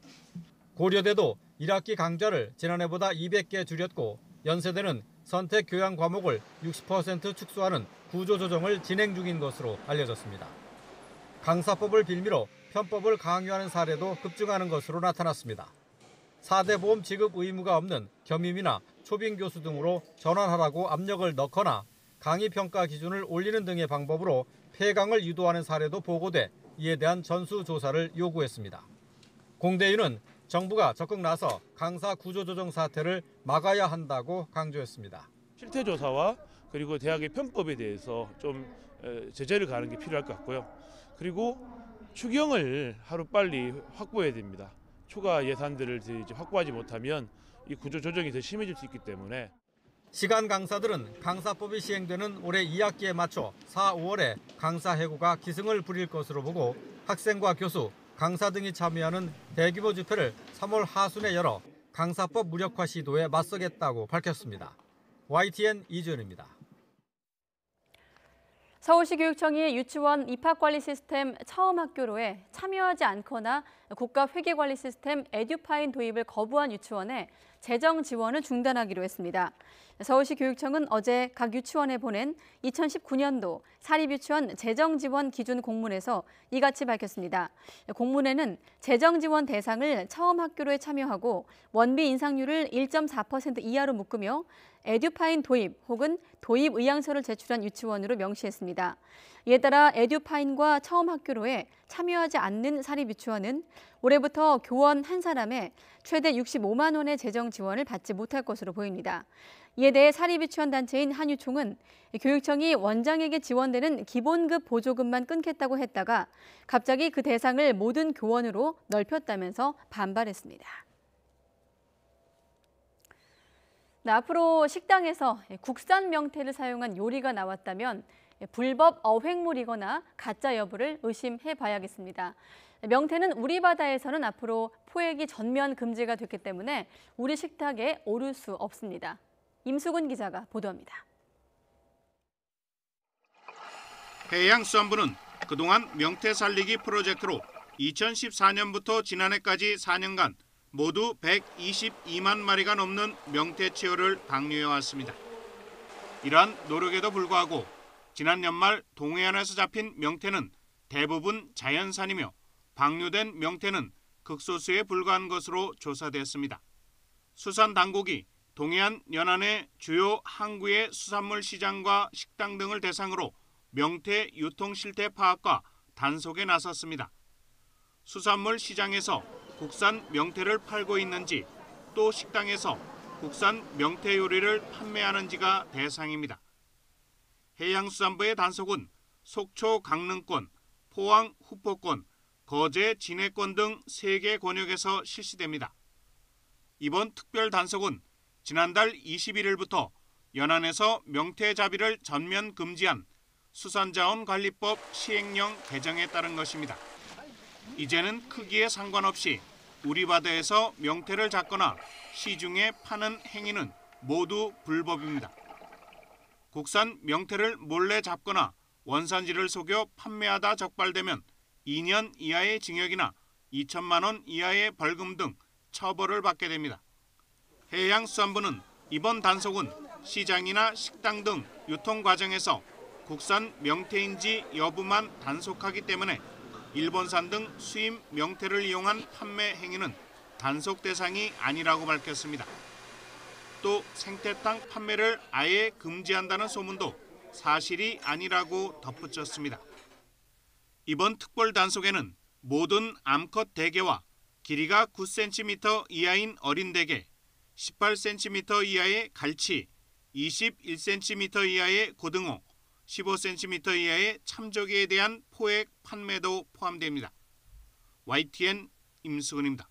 고려대도 1학기 강좌를 지난해보다 200개 줄였고 연세대는 선택 교양 과목을 60% 축소하는 구조조정을 진행 중인 것으로 알려졌습니다. 강사법을 빌미로 편법을 강요하는 사례도 급증하는 것으로 나타났습니다. 4대 보험 지급 의무가 없는 겸임이나 초빙 교수 등으로 전환하라고 압력을 넣거나 강의 평가 기준을 올리는 등의 방법으로 폐강을 유도하는 사례도 보고돼 이에 대한 전수조사를 요구했습니다. 공대위는 정부가 적극 나서 강사 구조조정 사태를 막아야 한다고 강조했습니다. 실태조사와 그리고 대학의 편법에 대해서 좀 제재를 가하는 게 필요할 것 같고요. 그리고 추경을 하루빨리 확보해야 됩니다. 추가 예산들을 이제 확보하지 못하면 이 구조조정이 더 심해질 수 있기 때문에. 시간 강사들은 강사법이 시행되는 올해 2학기에 맞춰 4, 5월에 강사 해고가 기승을 부릴 것으로 보고 학생과 교수, 강사 등이 참여하는 대규모 집회를 3월 하순에 열어 강사법 무력화 시도에 맞서겠다고 밝혔습니다. YTN 이주연입니다. 서울시 교육청이 유치원 입학관리 시스템 처음 학교로에 참여하지 않거나 국가회계관리 시스템 에듀파인 도입을 거부한 유치원에 재정 지원을 중단하기로 했습니다. 서울시 교육청은 어제 각 유치원에 보낸 2019년도 사립유치원 재정지원 기준 공문에서 이같이 밝혔습니다. 공문에는 재정지원 대상을 처음 학교로에 참여하고 원비 인상률을 1.4% 이하로 묶으며 에듀파인 도입 혹은 도입 의향서를 제출한 유치원으로 명시했습니다. 이에 따라 에듀파인과 처음 학교로에 참여하지 않는 사립유치원은 올해부터 교원 한 사람에 최대 65만 원의 재정 지원을 받지 못할 것으로 보입니다. 이에 대해 사립유치원 단체인 한유총은 교육청이 원장에게 지원되는 기본급 보조금만 끊겠다고 했다가 갑자기 그 대상을 모든 교원으로 넓혔다면서 반발했습니다. 네, 앞으로 식당에서 국산 명태를 사용한 요리가 나왔다면 불법 어획물이거나 가짜 여부를 의심해 봐야겠습니다. 명태는 우리 바다에서는 앞으로 포획이 전면 금지가 됐기 때문에 우리 식탁에 오를 수 없습니다. 임수근 기자가 보도합니다. 해양수산부는 그동안 명태 살리기 프로젝트로 2014년부터 지난해까지 4년간 모두 122만 마리가 넘는 명태치어를 방류해왔습니다. 이러한 노력에도 불구하고 지난 연말 동해안에서 잡힌 명태는 대부분 자연산이며 방류된 명태는 극소수에 불과한 것으로 조사됐습니다. 수산당국이 동해안 연안의 주요 항구의 수산물 시장과 식당 등을 대상으로 명태 유통 실태 파악과 단속에 나섰습니다. 수산물 시장에서 국산 명태를 팔고 있는지 또 식당에서 국산 명태 요리를 판매하는지가 대상입니다. 해양수산부의 단속은 속초 강릉권, 포항 후포권, 거제 진해권 등 3개 권역에서 실시됩니다. 이번 특별 단속은 지난달 21일부터 연안에서 명태잡이를 전면 금지한 수산자원관리법 시행령 개정에 따른 것입니다. 이제는 크기에 상관없이 우리 바다에서 명태를 잡거나 시중에 파는 행위는 모두 불법입니다. 국산 명태를 몰래 잡거나 원산지를 속여 판매하다 적발되면 2년 이하의 징역이나 2천만 원 이하의 벌금 등 처벌을 받게 됩니다. 해양수산부는 이번 단속은 시장이나 식당 등 유통 과정에서 국산 명태인지 여부만 단속하기 때문에 일본산 등 수입 명태를 이용한 판매 행위는 단속 대상이 아니라고 밝혔습니다. 또 생태탕 판매를 아예 금지한다는 소문도 사실이 아니라고 덧붙였습니다. 이번 특별 단속에는 모든 암컷 대게와 길이가 9cm 이하인 어린 대게, 18cm 이하의 갈치, 21cm 이하의 고등어, 15cm 이하의 참조개에 대한 포획 판매도 포함됩니다. YTN 임수근입니다.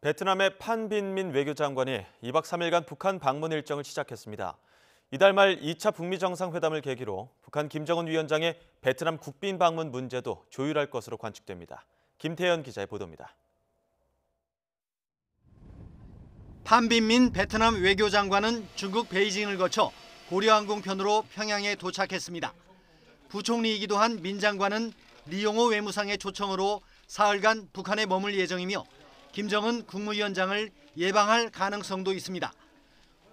베트남의 판 빈민 외교장관이 2박 3일간 북한 방문 일정을 시작했습니다. 이달 말 2차 북미 정상회담을 계기로 북한 김정은 위원장의 베트남 국빈 방문 문제도 조율할 것으로 관측됩니다. 김태현 기자의 보도입니다. 판 빈민 베트남 외교장관은 중국 베이징을 거쳐 고려항공편으로 평양에 도착했습니다. 부총리이기도 한 민 장관은 리용호 외무상의 초청으로 사흘간 북한에 머물 예정이며 김정은 국무위원장을 예방할 가능성도 있습니다.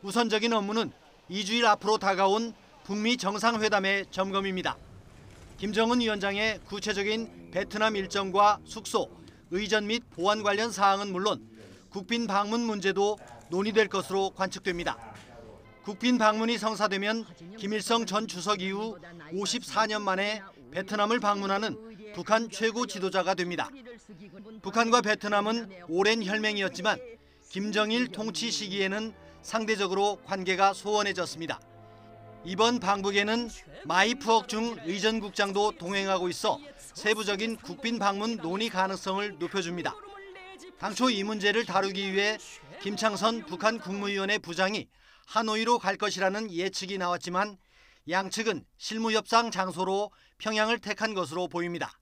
우선적인 업무는 2주일 앞으로 다가온 북미 정상회담의 점검입니다. 김정은 위원장의 구체적인 베트남 일정과 숙소, 의전 및 보안 관련 사항은 물론 국빈 방문 문제도 논의될 것으로 관측됩니다. 국빈 방문이 성사되면 김일성 전 주석 이후 54년 만에 베트남을 방문하는 북한 최고 지도자가 됩니다. 북한과 베트남은 오랜 혈맹이었지만 김정일 통치 시기에는 상대적으로 관계가 소원해졌습니다. 이번 방북에는 마이프옥중 의전국장도 동행하고 있어 세부적인 국빈 방문 논의 가능성을 높여줍니다. 당초 이 문제를 다루기 위해 김창선 북한 국무위원회 부장이 하노이로 갈 것이라는 예측이 나왔지만 양측은 실무협상 장소로 평양을 택한 것으로 보입니다.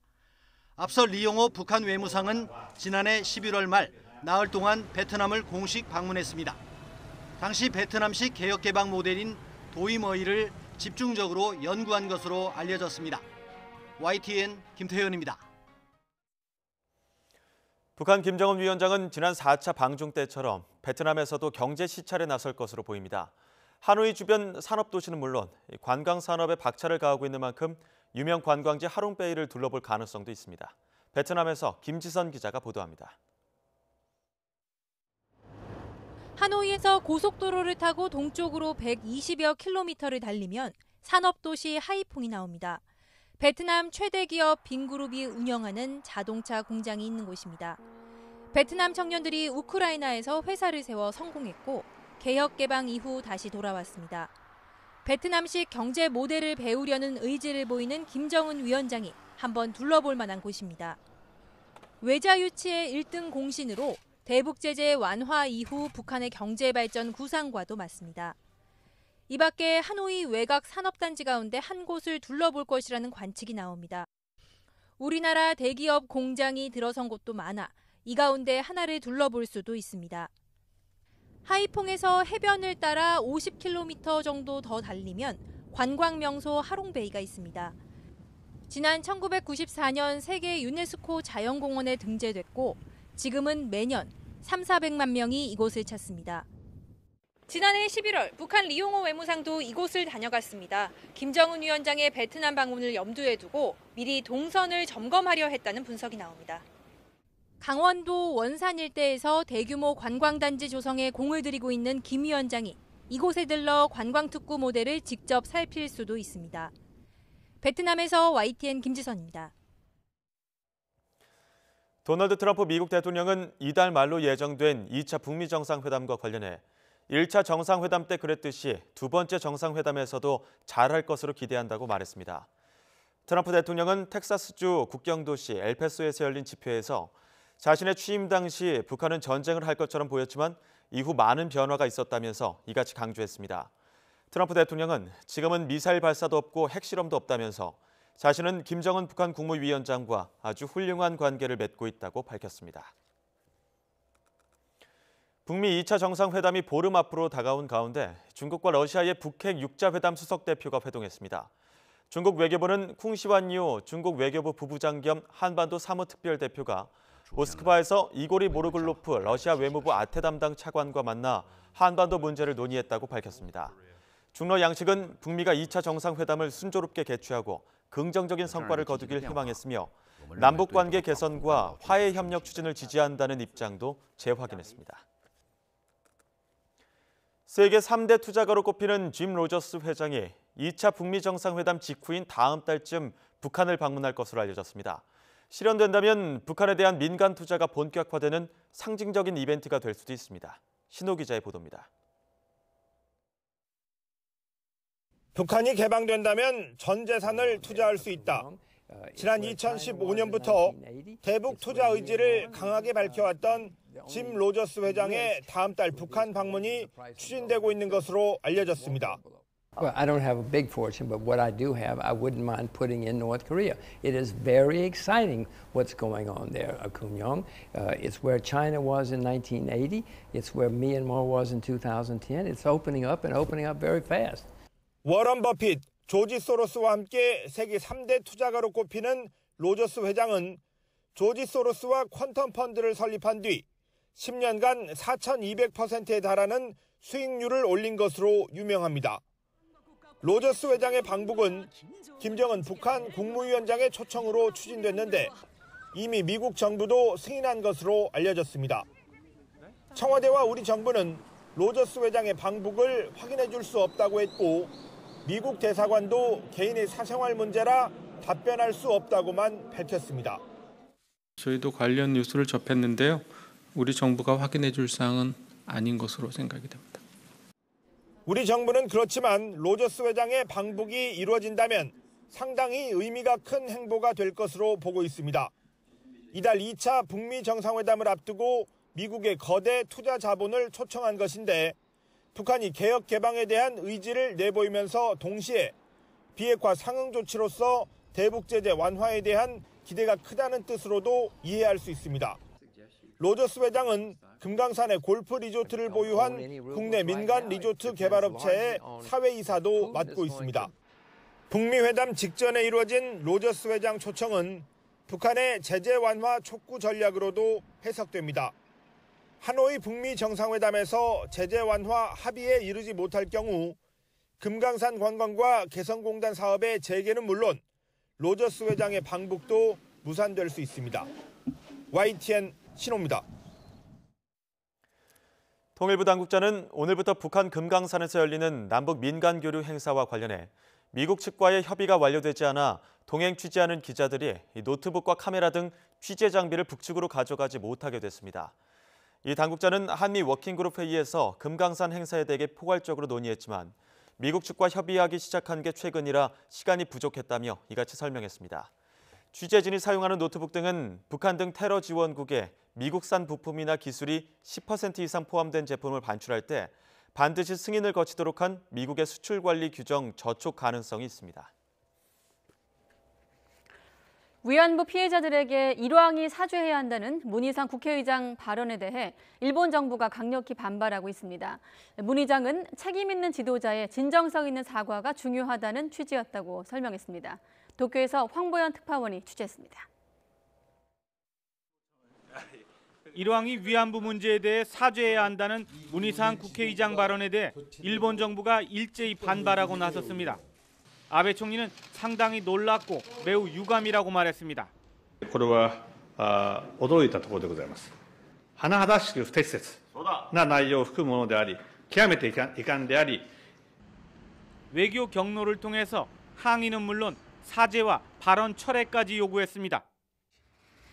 앞서 리용호 북한 외무상은 지난해 11월 말 나흘 동안 베트남을 공식 방문했습니다. 당시 베트남식 개혁개방 모델인 도이머이를 집중적으로 연구한 것으로 알려졌습니다. YTN 김태현입니다. 북한 김정은 위원장은 지난 4차 방중 때처럼 베트남에서도 경제 시찰에 나설 것으로 보입니다. 하노이 주변 산업도시는 물론 관광 산업에 박차를 가하고 있는 만큼 유명 관광지 하롱베이를 둘러볼 가능성도 있습니다. 베트남에서 김지선 기자가 보도합니다. 하노이에서 고속도로를 타고 동쪽으로 120여 킬로미터를 달리면 산업도시 하이퐁이 나옵니다. 베트남 최대 기업 빈그룹이 운영하는 자동차 공장이 있는 곳입니다. 베트남 청년들이 우크라이나에서 회사를 세워 성공했고 개혁 개방 이후 다시 돌아왔습니다. 베트남식 경제 모델을 배우려는 의지를 보이는 김정은 위원장이 한번 둘러볼 만한 곳입니다. 외자 유치의 1등 공신으로 대북 제재 완화 이후 북한의 경제 발전 구상과도 맞습니다. 이 밖에 하노이 외곽 산업단지 가운데 한 곳을 둘러볼 것이라는 관측이 나옵니다. 우리나라 대기업 공장이 들어선 곳도 많아 이 가운데 하나를 둘러볼 수도 있습니다. 하이퐁에서 해변을 따라 50km 정도 더 달리면 관광명소 하롱베이가 있습니다. 지난 1994년 세계 유네스코 자연공원에 등재됐고 지금은 매년 3,400만 명이 이곳을 찾습니다. 지난해 11월 북한 리용호 외무상도 이곳을 다녀갔습니다. 김정은 위원장의 베트남 방문을 염두에 두고 미리 동선을 점검하려 했다는 분석이 나옵니다. 강원도 원산 일대에서 대규모 관광단지 조성에 공을 들이고 있는 김 위원장이 이곳에 들러 관광특구 모델을 직접 살필 수도 있습니다. 베트남에서 YTN 김지선입니다. 도널드 트럼프 미국 대통령은 이달 말로 예정된 2차 북미 정상회담과 관련해 1차 정상회담 때 그랬듯이 두 번째 정상회담에서도 잘할 것으로 기대한다고 말했습니다. 트럼프 대통령은 텍사스주 국경도시 엘파소에서 열린 집회에서 자신의 취임 당시 북한은 전쟁을 할 것처럼 보였지만 이후 많은 변화가 있었다면서 이같이 강조했습니다. 트럼프 대통령은 지금은 미사일 발사도 없고 핵실험도 없다면서 자신은 김정은 북한 국무위원장과 아주 훌륭한 관계를 맺고 있다고 밝혔습니다. 북미 2차 정상회담이 보름 앞으로 다가온 가운데 중국과 러시아의 북핵 6자회담 수석대표가 회동했습니다. 중국 외교부는 쿵시완요 중국 외교부 부부장 겸 한반도 사무특별대표가 모스크바에서 이고리 모르글로프 러시아 외무부 아태 담당 차관과 만나 한반도 문제를 논의했다고 밝혔습니다. 중러 양측은 북미가 2차 정상회담을 순조롭게 개최하고 긍정적인 성과를 거두길 희망했으며 남북관계 개선과 화해 협력 추진을 지지한다는 입장도 재확인했습니다. 세계 3대 투자가로 꼽히는 짐 로저스 회장이 2차 북미 정상회담 직후인 다음 달쯤 북한을 방문할 것으로 알려졌습니다. 실현된다면 북한에 대한 민간 투자가 본격화되는 상징적인 이벤트가 될 수도 있습니다. 신호 기자의 보도입니다. 북한이 개방된다면 전 재산을 투자할 수 있다. 지난 2015년부터 대북 투자 의지를 강하게 밝혀왔던 짐 로저스 회장의 다음 달 북한 방문이 추진되고 있는 것으로 알려졌습니다. Well, I don't have a big fortune, but what I do have, I wouldn't mind putting in North Korea. It is very exciting what's going on there, Kun Young. It's where China was in 1980. It's where Myanmar was in 2010. It's opening up and opening up very fast. 워런 버핏, 조지 소로스와 함께 세계 3대 투자가로 꼽히는 로저스 회장은 조지 소로스와 퀀텀 펀드를 설립한 뒤 10년간 4,200%에 달하는 수익률을 올린 것으로 유명합니다. 로저스 회장의 방북은 김정은 북한 국무위원장의 초청으로 추진됐는데 이미 미국 정부도 승인한 것으로 알려졌습니다. 청와대와 우리 정부는 로저스 회장의 방북을 확인해 줄 수 없다고 했고 미국 대사관도 개인의 사생활 문제라 답변할 수 없다고만 밝혔습니다. 저희도 관련 뉴스를 접했는데요. 우리 정부가 확인해 줄 사항은 아닌 것으로 생각이 됩니다. 우리 정부는 그렇지만 로저스 회장의 방북이 이루어진다면 상당히 의미가 큰 행보가 될 것으로 보고 있습니다. 이달 2차 북미 정상회담을 앞두고 미국의 거대 투자 자본을 초청한 것인데 북한이 개혁 개방에 대한 의지를 내보이면서 동시에 비핵화 상응 조치로서 대북 제재 완화에 대한 기대가 크다는 뜻으로도 이해할 수 있습니다. 로저스 회장은 금강산의 골프 리조트를 보유한 국내 민간 리조트 개발업체의 사회이사도 맡고 있습니다. 북미 회담 직전에 이루어진 로저스 회장 초청은 북한의 제재 완화 촉구 전략으로도 해석됩니다. 하노이 북미 정상회담에서 제재 완화 합의에 이르지 못할 경우 금강산 관광과 개성공단 사업의 재개는 물론 로저스 회장의 방북도 무산될 수 있습니다. YTN 신호입니다. 통일부 당국자는 오늘부터 북한 금강산에서 열리는 남북 민간 교류 행사와 관련해 미국 측과의 협의가 완료되지 않아 동행 취재하는 기자들이 노트북과 카메라 등 취재 장비를 북측으로 가져가지 못하게 됐습니다. 이 당국자는 한미 워킹그룹 회의에서 금강산 행사에 대해 포괄적으로 논의했지만 미국 측과 협의하기 시작한 게 최근이라 시간이 부족했다며 이같이 설명했습니다. 취재진이 사용하는 노트북 등은 북한 등 테러 지원국에 미국산 부품이나 기술이 10% 이상 포함된 제품을 반출할 때 반드시 승인을 거치도록 한 미국의 수출 관리 규정 저촉 가능성이 있습니다. 위안부 피해자들에게 일왕이 사죄해야 한다는 문희상 국회의장 발언에 대해 일본 정부가 강력히 반발하고 있습니다. 문 의장은 책임 있는 지도자의 진정성 있는 사과가 중요하다는 취지였다고 설명했습니다. 도쿄에서 황보연 특파원이 취재했습니다. 일왕이 위안부 문제에 대해 사죄해야 한다는 문희상 국회의장 발언에 대해 일본 정부가 일제히 반발하고 나섰습니다. 아베 총리는 상당히 놀랐고 매우 유감이라고 말했습니다. これは驚いたところでございます。甚だしく不適切な内容を含むものであり、極めて遺憾であり、 외교 경로를 통해서 항의는 물론 사죄와 발언 철회까지 요구했습니다.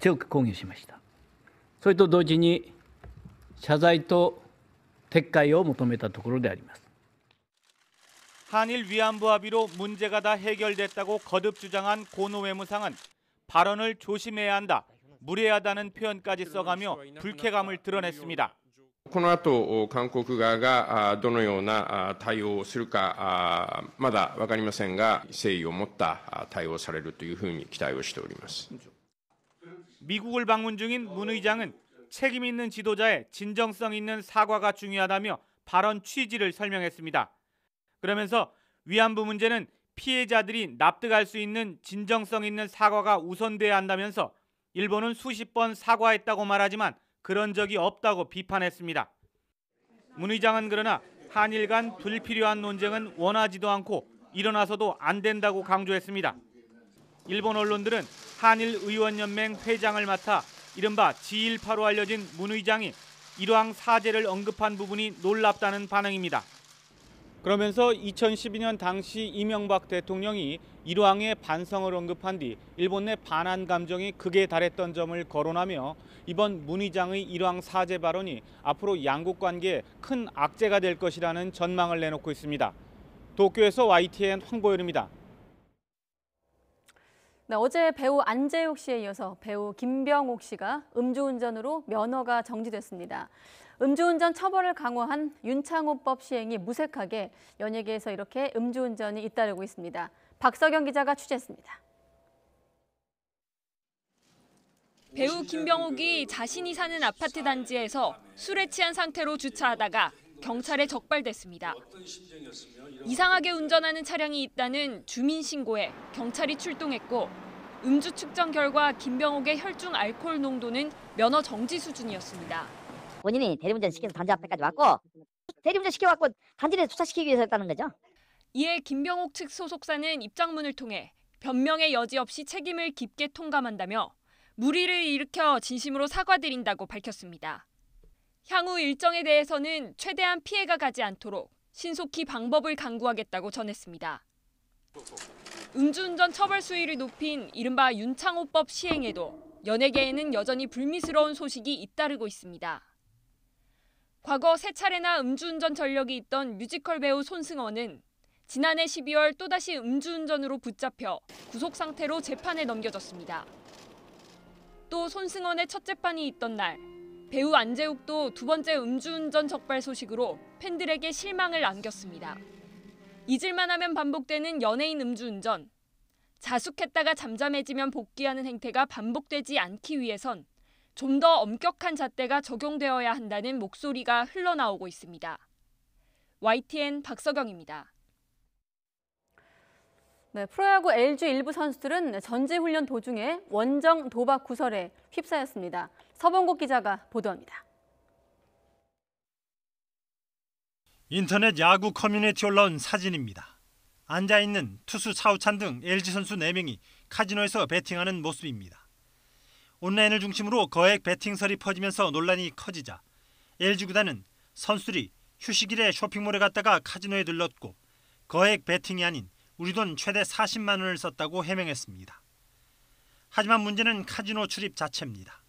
強く抗議しました。それと同時に謝罪と撤回を求めたところであります。 한일 위안부 합의로 문제가 다 해결됐다고 거듭 주장한 고노 외무상은 발언을 조심해야 한다, 무례하다는 표현까지 써가며 불쾌감을 드러냈습니다. この後、韓国側がどのような対応をするかまだ分かりませんが、誠意を持った対応をされるというふうに期待をしております。 미국을 방문 중인 문 의장은 책임 있는 지도자의 진정성 있는 사과가 중요하다며 발언 취지를 설명했습니다. 그러면서 위안부 문제는 피해자들이 납득할 수 있는 진정성 있는 사과가 우선돼야 한다면서 일본은 수십 번 사과했다고 말하지만 그런 적이 없다고 비판했습니다. 문 의장은 그러나 한일 간 불필요한 논쟁은 원하지도 않고 일어나서도 안 된다고 강조했습니다. 일본 언론들은 한일 의원연맹 회장을 맡아 이른바 지1파로 알려진 문 의장이 일왕 사죄를 언급한 부분이 놀랍다는 반응입니다. 그러면서 2012년 당시 이명박 대통령이 일왕의 반성을 언급한 뒤 일본 내 반한 감정이 극에 달했던 점을 거론하며 이번 문 의장의 일왕 사죄 발언이 앞으로 양국 관계에 큰 악재가 될 것이라는 전망을 내놓고 있습니다. 도쿄에서 YTN 황보연입니다. 네, 어제 배우 안재욱 씨에 이어서 배우 김병옥 씨가 음주운전으로 면허가 정지됐습니다. 음주운전 처벌을 강화한 윤창호법 시행이 무색하게 연예계에서 이렇게 음주운전이 잇따르고 있습니다. 박서경 기자가 취재했습니다. 배우 김병옥이 자신이 사는 아파트 단지에서 술에 취한 상태로 주차하다가 경찰에 적발됐습니다. 이상하게 운전하는 차량이 있다는 주민 신고에 경찰이 출동했고 음주 측정 결과 김병옥의 혈중 알코올 농도는 면허 정지 수준이었습니다. 본인이 대리운전 시켜서 단지 앞에까지 왔고 대리운전 시켜갖고 단지 내에 주차시키기 위해서 했다는 거죠. 이에 김병옥 측 소속사는 입장문을 통해 변명의 여지 없이 책임을 깊게 통감한다며 물의를 일으켜 진심으로 사과드린다고 밝혔습니다. 향후 일정에 대해서는 최대한 피해가 가지 않도록 신속히 방법을 강구하겠다고 전했습니다. 음주운전 처벌 수위를 높인 이른바 윤창호법 시행에도 연예계에는 여전히 불미스러운 소식이 잇따르고 있습니다. 과거 세 차례나 음주운전 전력이 있던 뮤지컬 배우 손승헌은 지난해 12월 또다시 음주운전으로 붙잡혀 구속 상태로 재판에 넘겨졌습니다. 또 손승헌의 첫 재판이 있던 날 배우 안재욱도 두 번째 음주운전 적발 소식으로 팬들에게 실망을 안겼습니다. 잊을만 하면 반복되는 연예인 음주운전. 자숙했다가 잠잠해지면 복귀하는 행태가 반복되지 않기 위해선 좀 더 엄격한 잣대가 적용되어야 한다는 목소리가 흘러나오고 있습니다. YTN 박서경입니다. 네, 프로야구 LG 일부 선수들은 전지훈련 도중에 원정 도박 구설에 휩싸였습니다. 서범국 기자가 보도합니다. 인터넷 야구 커뮤니티에 올라온 사진입니다. 앉아있는 투수 차우찬 등 LG 선수 4명이 카지노에서 베팅하는 모습입니다. 온라인을 중심으로 거액 베팅설이 퍼지면서 논란이 커지자 LG 구단은 선수들이 휴식일에 쇼핑몰에 갔다가 카지노에 들렀고 거액 베팅이 아닌 우리 돈 최대 40만 원을 썼다고 해명했습니다. 하지만 문제는 카지노 출입 자체입니다.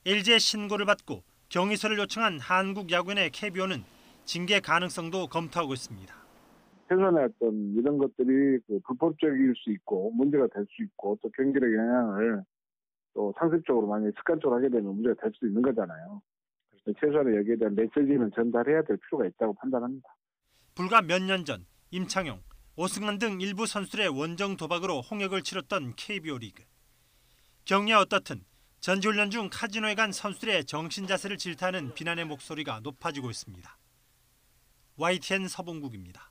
LG의 신고를 받고 경위서를 요청한 한국야구인의 KBO는 징계 가능성도 검토하고 있습니다. 최선의 어떤 이런 것들이 불법적일 수 있고 문제가 될 수 있고 또 경기력에 영향을 또 상습적으로 만약에 습관적으로 하게 되면 문제가 될 수도 있는 거잖아요. 그래서 최소한의 여기에 대한 메시지는 전달해야 될 필요가 있다고 판단합니다. 불과 몇 년 전 임창용, 오승환 등 일부 선수들의 원정 도박으로 홍역을 치렀던 KBO 리그. 경기가 어떻든 전지훈련 중 카지노에 간 선수들의 정신자세를 질타하는 비난의 목소리가 높아지고 있습니다. YTN 서봉국입니다.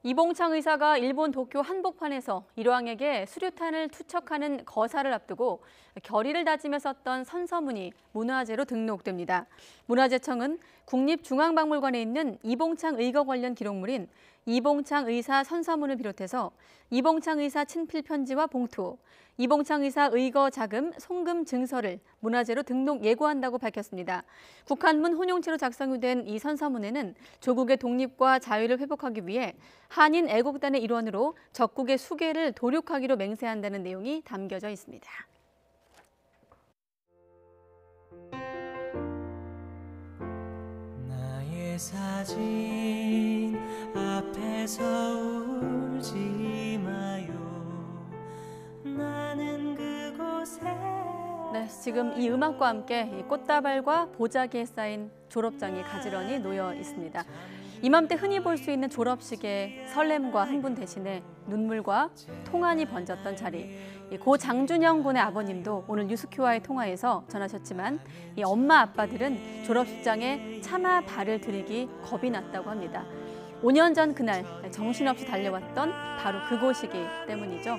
이봉창 의사가 일본 도쿄 한복판에서 일왕에게 수류탄을 투척하는 거사를 앞두고 결의를 다지며 썼던 선서문이 문화재로 등록됩니다. 문화재청은 국립중앙박물관에 있는 이봉창 의거 관련 기록물인 이봉창 의사 선서문을 비롯해서 이봉창 의사 친필 편지와 봉투, 이봉창 의사 의거 자금 송금 증서를 문화재로 등록 예고한다고 밝혔습니다. 국한문 혼용체로 작성이 된 이 선서문에는 조국의 독립과 자유를 회복하기 위해 한인 애국단의 일원으로 적국의 수계를 도륙하기로 맹세한다는 내용이 담겨져 있습니다. 나의 사진 앞에서 울지 마요. 나는 그곳에. 네, 지금 이 음악과 함께 이 꽃다발과 보자기에 쌓인 졸업장이 가지런히 놓여 있습니다. 이맘때 흔히 볼 수 있는 졸업식의 설렘과 흥분 대신에 눈물과 통한이 번졌던 자리. 고 장준영 군의 아버님도 오늘 뉴스큐와의 통화에서 전하셨지만 이 엄마 아빠들은 졸업식장에 차마 발을 들이기 겁이 났다고 합니다. 5년 전 그날 정신없이 달려왔던 바로 그곳이기 때문이죠.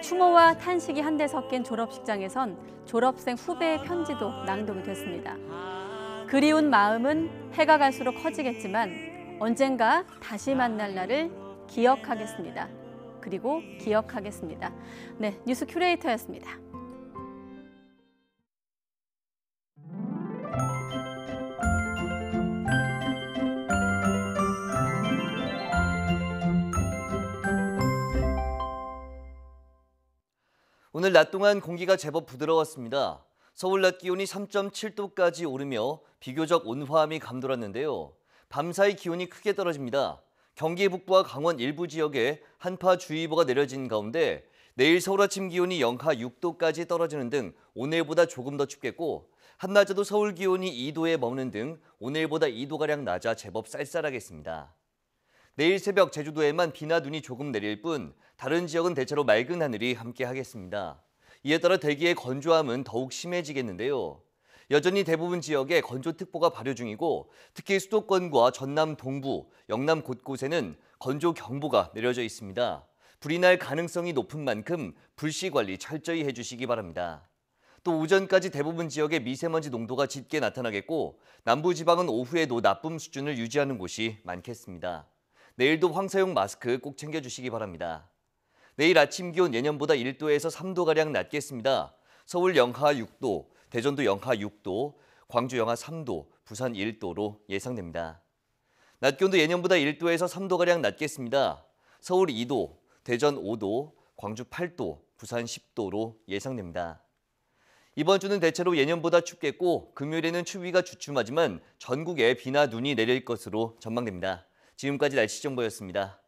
추모와 탄식이 한데 섞인 졸업식장에선 졸업생 후배의 편지도 낭독이 됐습니다. 그리운 마음은 해가 갈수록 커지겠지만 언젠가 다시 만날 날을 기억하겠습니다. 그리고 기억하겠습니다. 네, 뉴스 큐레이터였습니다. 오늘 낮 동안 공기가 제법 부드러웠습니다. 서울 낮 기온이 3.7도까지 오르며 비교적 온화함이 감돌았는데요. 밤사이 기온이 크게 떨어집니다. 경기 북부와 강원 일부 지역에 한파주의보가 내려진 가운데 내일 서울 아침 기온이 영하 6도까지 떨어지는 등 오늘보다 조금 더 춥겠고 한낮에도 서울 기온이 2도에 머무는 등 오늘보다 2도가량 낮아 제법 쌀쌀하겠습니다. 내일 새벽 제주도에만 비나 눈이 조금 내릴 뿐 다른 지역은 대체로 맑은 하늘이 함께하겠습니다. 이에 따라 대기의 건조함은 더욱 심해지겠는데요. 여전히 대부분 지역에 건조특보가 발효 중이고 특히 수도권과 전남 동부, 영남 곳곳에는 건조경보가 내려져 있습니다. 불이 날 가능성이 높은 만큼 불씨 관리 철저히 해주시기 바랍니다. 또 오전까지 대부분 지역에 미세먼지 농도가 짙게 나타나겠고 남부지방은 오후에도 나쁨 수준을 유지하는 곳이 많겠습니다. 내일도 황사용 마스크 꼭 챙겨주시기 바랍니다. 내일 아침 기온 예년보다 1도에서 3도가량 낮겠습니다. 서울 영하 6도, 대전도 영하 6도, 광주 영하 3도, 부산 1도로 예상됩니다. 낮 기온도 예년보다 1도에서 3도가량 낮겠습니다. 서울 2도, 대전 5도, 광주 8도, 부산 10도로 예상됩니다. 이번 주는 대체로 예년보다 춥겠고 금요일에는 추위가 주춤하지만 전국에 비나 눈이 내릴 것으로 전망됩니다. 지금까지 날씨 정보였습니다.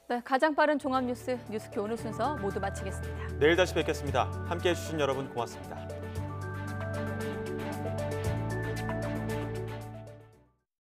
네, 가장 빠른 종합 뉴스 뉴스큐 오늘 순서 모두 마치겠습니다. 내일 다시 뵙겠습니다. 함께해 주신 여러분 고맙습니다.